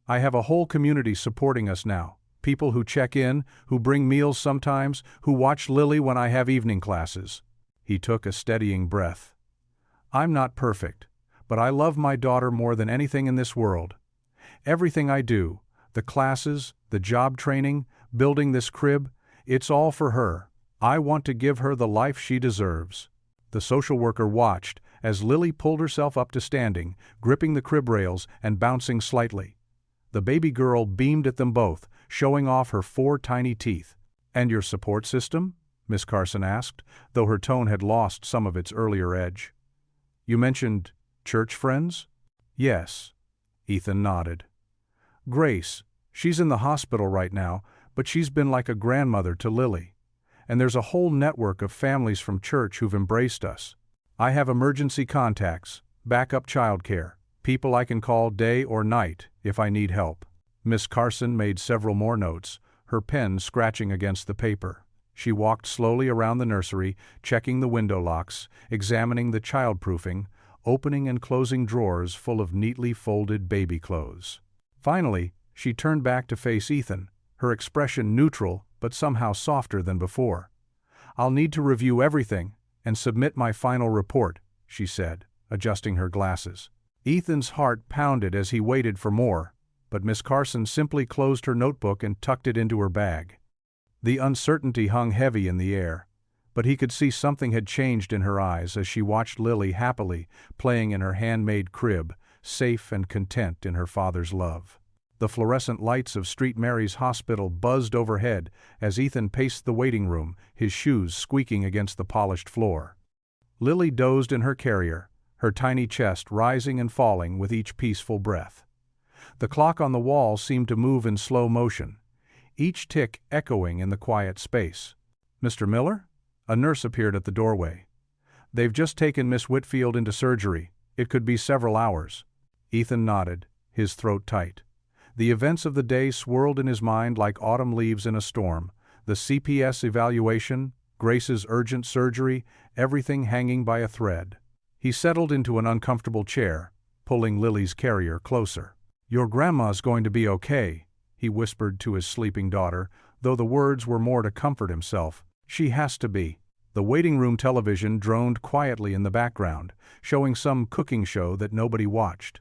I have a whole community supporting us now. People who check in, who bring meals sometimes, who watch Lily when I have evening classes." He took a steadying breath. "I'm not perfect, but I love my daughter more than anything in this world. Everything I do, the classes, the job training, building this crib, it's all for her. I want to give her the life she deserves." The social worker watched as Lily pulled herself up to standing, gripping the crib rails and bouncing slightly. The baby girl beamed at them both, showing off her 4 tiny teeth. "And your support system?" Miss Carson asked, though her tone had lost some of its earlier edge. You mentioned church friends? Yes. Ethan nodded. Grace, she's in the hospital right now, but she's been like a grandmother to Lily. And there's a whole network of families from church who've embraced us. I have emergency contacts, backup childcare, people I can call day or night if I need help. Miss Carson made several more notes, her pen scratching against the paper. She walked slowly around the nursery, checking the window locks, examining the childproofing, opening and closing drawers full of neatly folded baby clothes. Finally, she turned back to face Ethan, her expression neutral but somehow softer than before. I'll need to review everything and submit my final report, she said, adjusting her glasses. Ethan's heart pounded as he waited for more, but Miss Carson simply closed her notebook and tucked it into her bag. The uncertainty hung heavy in the air, but he could see something had changed in her eyes as she watched Lily happily playing in her handmade crib, safe and content in her father's love. The fluorescent lights of St. Mary's Hospital buzzed overhead as Ethan paced the waiting room, his shoes squeaking against the polished floor. Lily dozed in her carrier, her tiny chest rising and falling with each peaceful breath. The clock on the wall seemed to move in slow motion, each tick echoing in the quiet space. Mr. Miller? A nurse appeared at the doorway. They've just taken Miss Whitfield into surgery. It could be several hours. Ethan nodded, his throat tight. The events of the day swirled in his mind like autumn leaves in a storm. The CPS evaluation, Grace's urgent surgery, everything hanging by a thread. He settled into an uncomfortable chair, pulling Lily's carrier closer. Your grandma's going to be okay, he whispered to his sleeping daughter, though the words were more to comfort himself. She has to be. The waiting room television droned quietly in the background, showing some cooking show that nobody watched.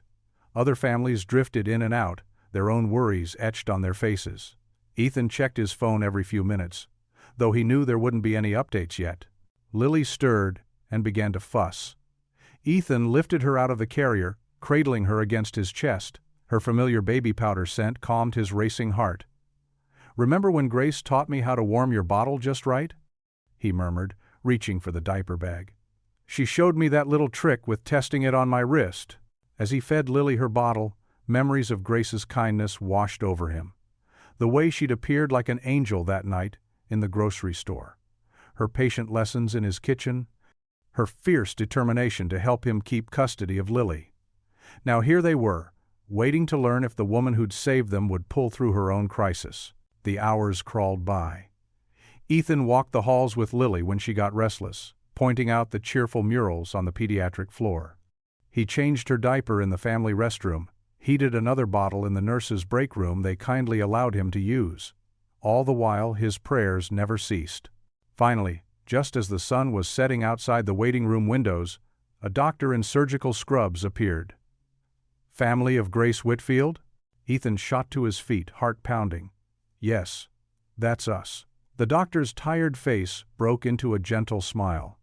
Other families drifted in and out, their own worries etched on their faces. Ethan checked his phone every few minutes, though he knew there wouldn't be any updates yet. Lily stirred and began to fuss. Ethan lifted her out of the carrier, cradling her against his chest. Her familiar baby powder scent calmed his racing heart. Remember when Grace taught me how to warm your bottle just right? He murmured, reaching for the diaper bag. She showed me that little trick with testing it on my wrist. As he fed Lily her bottle, memories of Grace's kindness washed over him. The way she'd appeared like an angel that night in the grocery store. Her patient lessons in his kitchen. Her fierce determination to help him keep custody of Lily. Now here they were, waiting to learn if the woman who'd saved them would pull through her own crisis. The hours crawled by. Ethan walked the halls with Lily when she got restless, pointing out the cheerful murals on the pediatric floor. He changed her diaper in the family restroom, heated another bottle in the nurse's break room they kindly allowed him to use. All the while, his prayers never ceased. Finally, just as the sun was setting outside the waiting room windows, a doctor in surgical scrubs appeared. Family of Grace Whitfield? Ethan shot to his feet, heart pounding. Yes, that's us. The doctor's tired face broke into a gentle smile.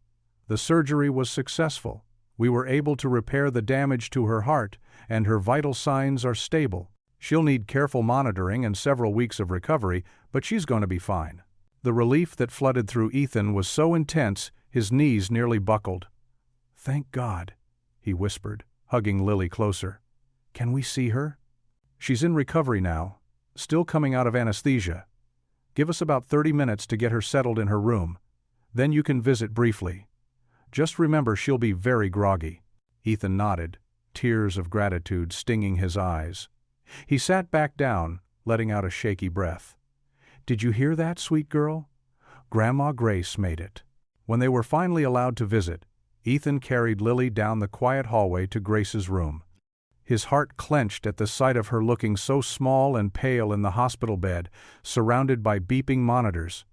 The surgery was successful. We were able to repair the damage to her heart, and her vital signs are stable. She'll need careful monitoring and several weeks of recovery, but she's going to be fine. The relief that flooded through Ethan was so intense, his knees nearly buckled. Thank God, he whispered, hugging Lily closer. Can we see her? She's in recovery now, still coming out of anesthesia. Give us about 30 minutes to get her settled in her room. Then you can visit briefly. Just remember she'll be very groggy. Ethan nodded, tears of gratitude stinging his eyes. He sat back down, letting out a shaky breath. Did you hear that, sweet girl? Grandma Grace made it. When they were finally allowed to visit, Ethan carried Lily down the quiet hallway to Grace's room. His heart clenched at the sight of her looking so small and pale in the hospital bed, surrounded by beeping monitors.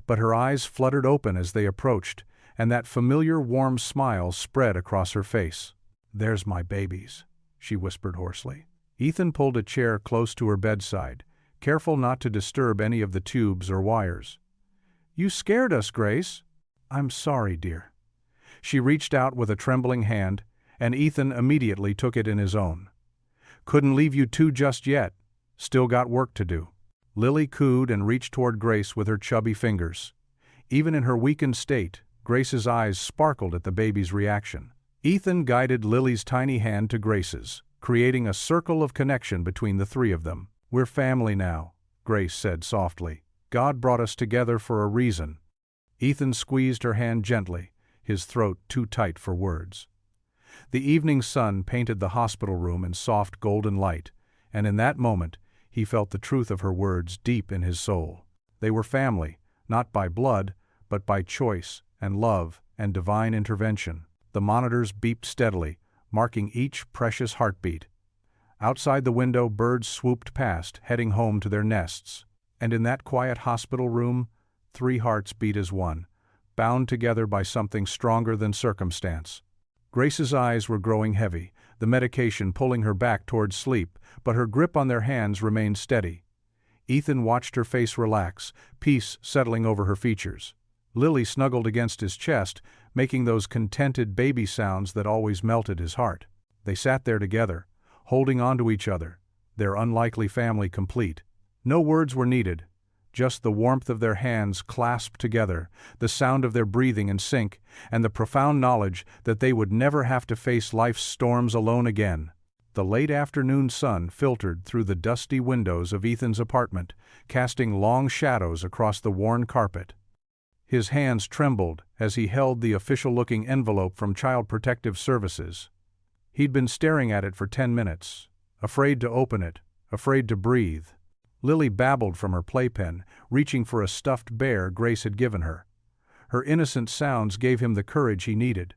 But her eyes fluttered open as they approached, and that familiar warm smile spread across her face. There's my babies, she whispered hoarsely. Ethan pulled a chair close to her bedside, careful not to disturb any of the tubes or wires. You scared us, Grace. I'm sorry, dear. She reached out with a trembling hand, and Ethan immediately took it in his own. Couldn't leave you two just yet. Still got work to do. Lily cooed and reached toward Grace with her chubby fingers. Even in her weakened state, Grace's eyes sparkled at the baby's reaction. Ethan guided Lily's tiny hand to Grace's, creating a circle of connection between the three of them. "We're family now," Grace said softly. "God brought us together for a reason." Ethan squeezed her hand gently, his throat too tight for words. The evening sun painted the hospital room in soft golden light, and in that moment, he felt the truth of her words deep in his soul. They were family, not by blood, but by choice and love and divine intervention. The monitors beeped steadily, marking each precious heartbeat. Outside the window, birds swooped past, heading home to their nests. And in that quiet hospital room, 3 hearts beat as one, bound together by something stronger than circumstance. Grace's eyes were growing heavy, the medication pulling her back towards sleep, but her grip on their hands remained steady. Ethan watched her face relax, peace settling over her features. Lily snuggled against his chest, making those contented baby sounds that always melted his heart. They sat there together, holding on to each other, their unlikely family complete. No words were needed, just the warmth of their hands clasped together, the sound of their breathing in sync, and the profound knowledge that they would never have to face life's storms alone again. The late afternoon sun filtered through the dusty windows of Ethan's apartment, casting long shadows across the worn carpet. His hands trembled as he held the official-looking envelope from Child Protective Services. He'd been staring at it for 10 minutes, afraid to open it, afraid to breathe. Lily babbled from her playpen, reaching for a stuffed bear Grace had given her. Her innocent sounds gave him the courage he needed.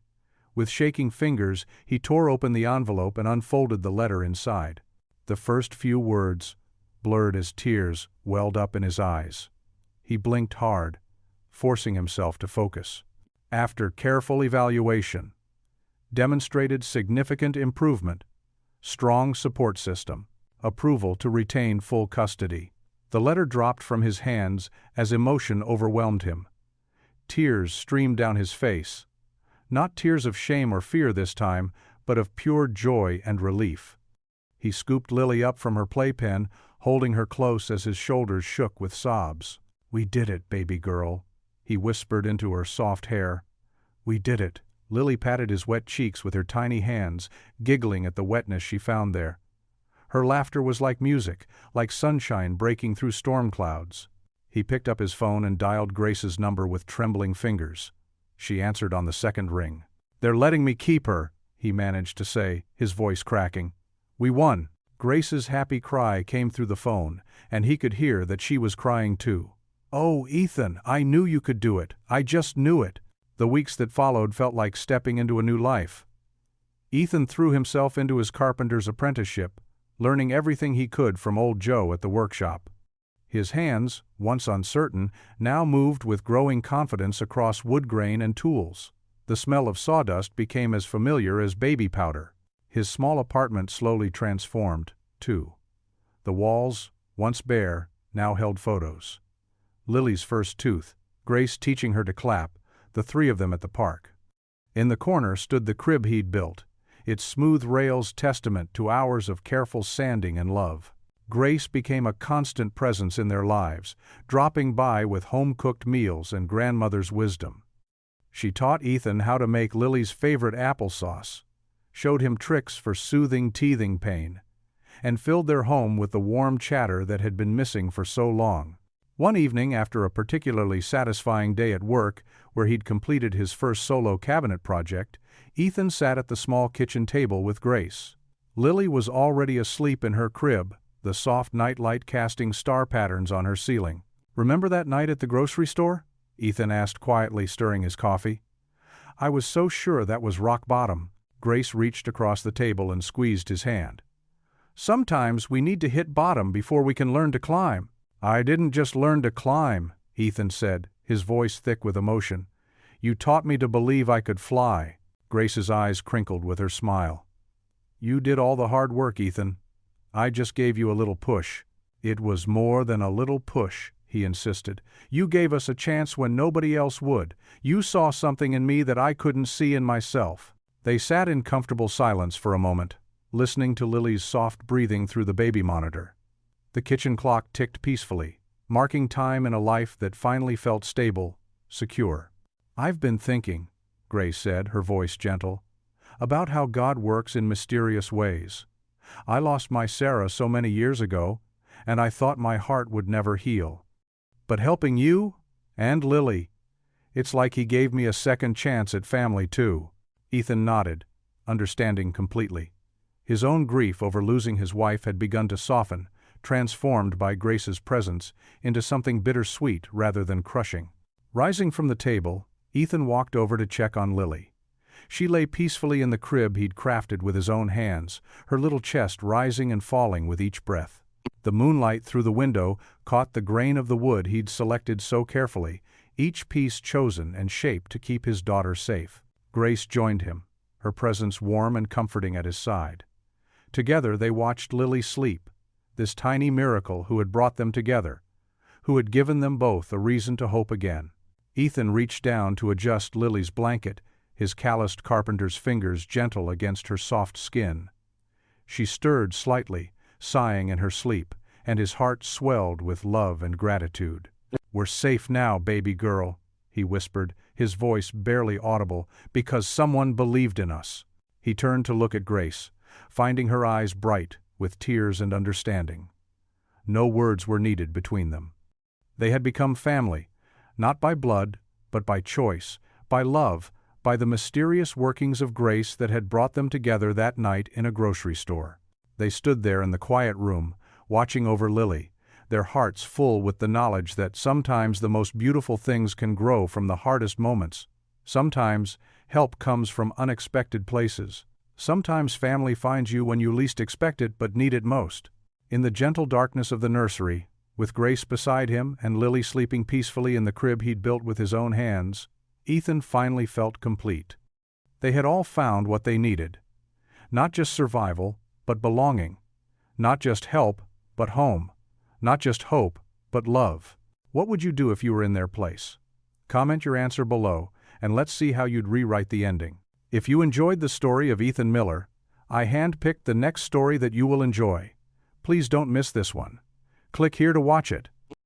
With shaking fingers, he tore open the envelope and unfolded the letter inside. The first few words, blurred as tears, welled up in his eyes. He blinked hard, forcing himself to focus. After careful evaluation, demonstrated significant improvement, strong support system, approval to retain full custody. The letter dropped from his hands as emotion overwhelmed him. Tears streamed down his face. Not tears of shame or fear this time, but of pure joy and relief. He scooped Lily up from her playpen, holding her close as his shoulders shook with sobs. "We did it, baby girl," he whispered into her soft hair. "We did it." Lily patted his wet cheeks with her tiny hands, giggling at the wetness she found there. Her laughter was like music, like sunshine breaking through storm clouds. He picked up his phone and dialed Grace's number with trembling fingers. She answered on the second ring. "They're letting me keep her," he managed to say, his voice cracking. "We won." Grace's happy cry came through the phone, and he could hear that she was crying too. "Oh, Ethan, I knew you could do it. I just knew it." The weeks that followed felt like stepping into a new life. Ethan threw himself into his carpenter's apprenticeship, learning everything he could from old Joe at the workshop. His hands, once uncertain, now moved with growing confidence across wood grain and tools. The smell of sawdust became as familiar as baby powder. His small apartment slowly transformed, too. The walls, once bare, now held photos. Lily's first tooth, Grace teaching her to clap, the 3 of them at the park. In the corner stood the crib he'd built, its smooth rails testament to hours of careful sanding and love. Grace became a constant presence in their lives, dropping by with home-cooked meals and grandmother's wisdom. She taught Ethan how to make Lily's favorite applesauce, showed him tricks for soothing teething pain, and filled their home with the warm chatter that had been missing for so long. One evening, after a particularly satisfying day at work, where he'd completed his first solo cabinet project, Ethan sat at the small kitchen table with Grace. Lily was already asleep in her crib, the soft nightlight casting star patterns on her ceiling. "Remember that night at the grocery store?" Ethan asked quietly, stirring his coffee. "I was so sure that was rock bottom." Grace reached across the table and squeezed his hand. "Sometimes we need to hit bottom before we can learn to climb." "I didn't just learn to climb," Ethan said, his voice thick with emotion. "You taught me to believe I could fly." Grace's eyes crinkled with her smile. "You did all the hard work, Ethan. I just gave you a little push." "It was more than a little push," he insisted. "You gave us a chance when nobody else would. You saw something in me that I couldn't see in myself." They sat in comfortable silence for a moment, listening to Lily's soft breathing through the baby monitor. The kitchen clock ticked peacefully, marking time in a life that finally felt stable, secure. "I've been thinking," Grace said, her voice gentle. about how God works in mysterious ways. I lost my Sarah so many years ago, and I thought my heart would never heal. But helping you and Lily, it's like he gave me a second chance at family too. Ethan nodded, understanding completely. His own grief over losing his wife had begun to soften, transformed by Grace's presence into something bittersweet rather than crushing. Rising from the table, Ethan walked over to check on Lily. She lay peacefully in the crib he'd crafted with his own hands, her little chest rising and falling with each breath. The moonlight through the window caught the grain of the wood he'd selected so carefully, each piece chosen and shaped to keep his daughter safe. Grace joined him, her presence warm and comforting at his side. Together they watched Lily sleep, this tiny miracle who had brought them together, who had given them both a reason to hope again. Ethan reached down to adjust Lily's blanket, his calloused carpenter's fingers gentle against her soft skin. She stirred slightly, sighing in her sleep, and his heart swelled with love and gratitude. "We're safe now, baby girl," he whispered, his voice barely audible, "because someone believed in us." He turned to look at Grace, finding her eyes bright with tears and understanding. No words were needed between them. They had become family, not by blood, but by choice, by love, by the mysterious workings of grace that had brought them together that night in a grocery store. They stood there in the quiet room, watching over Lily, their hearts full with the knowledge that sometimes the most beautiful things can grow from the hardest moments. Sometimes help comes from unexpected places. Sometimes family finds you when you least expect it but need it most. In the gentle darkness of the nursery, with Grace beside him and Lily sleeping peacefully in the crib he'd built with his own hands, Ethan finally felt complete. They had all found what they needed. Not just survival, but belonging. Not just help, but home. Not just hope, but love. What would you do if you were in their place? Comment your answer below, and let's see how you'd rewrite the ending. If you enjoyed the story of Ethan Miller, I handpicked the next story that you will enjoy. Please don't miss this one. Click here to watch it.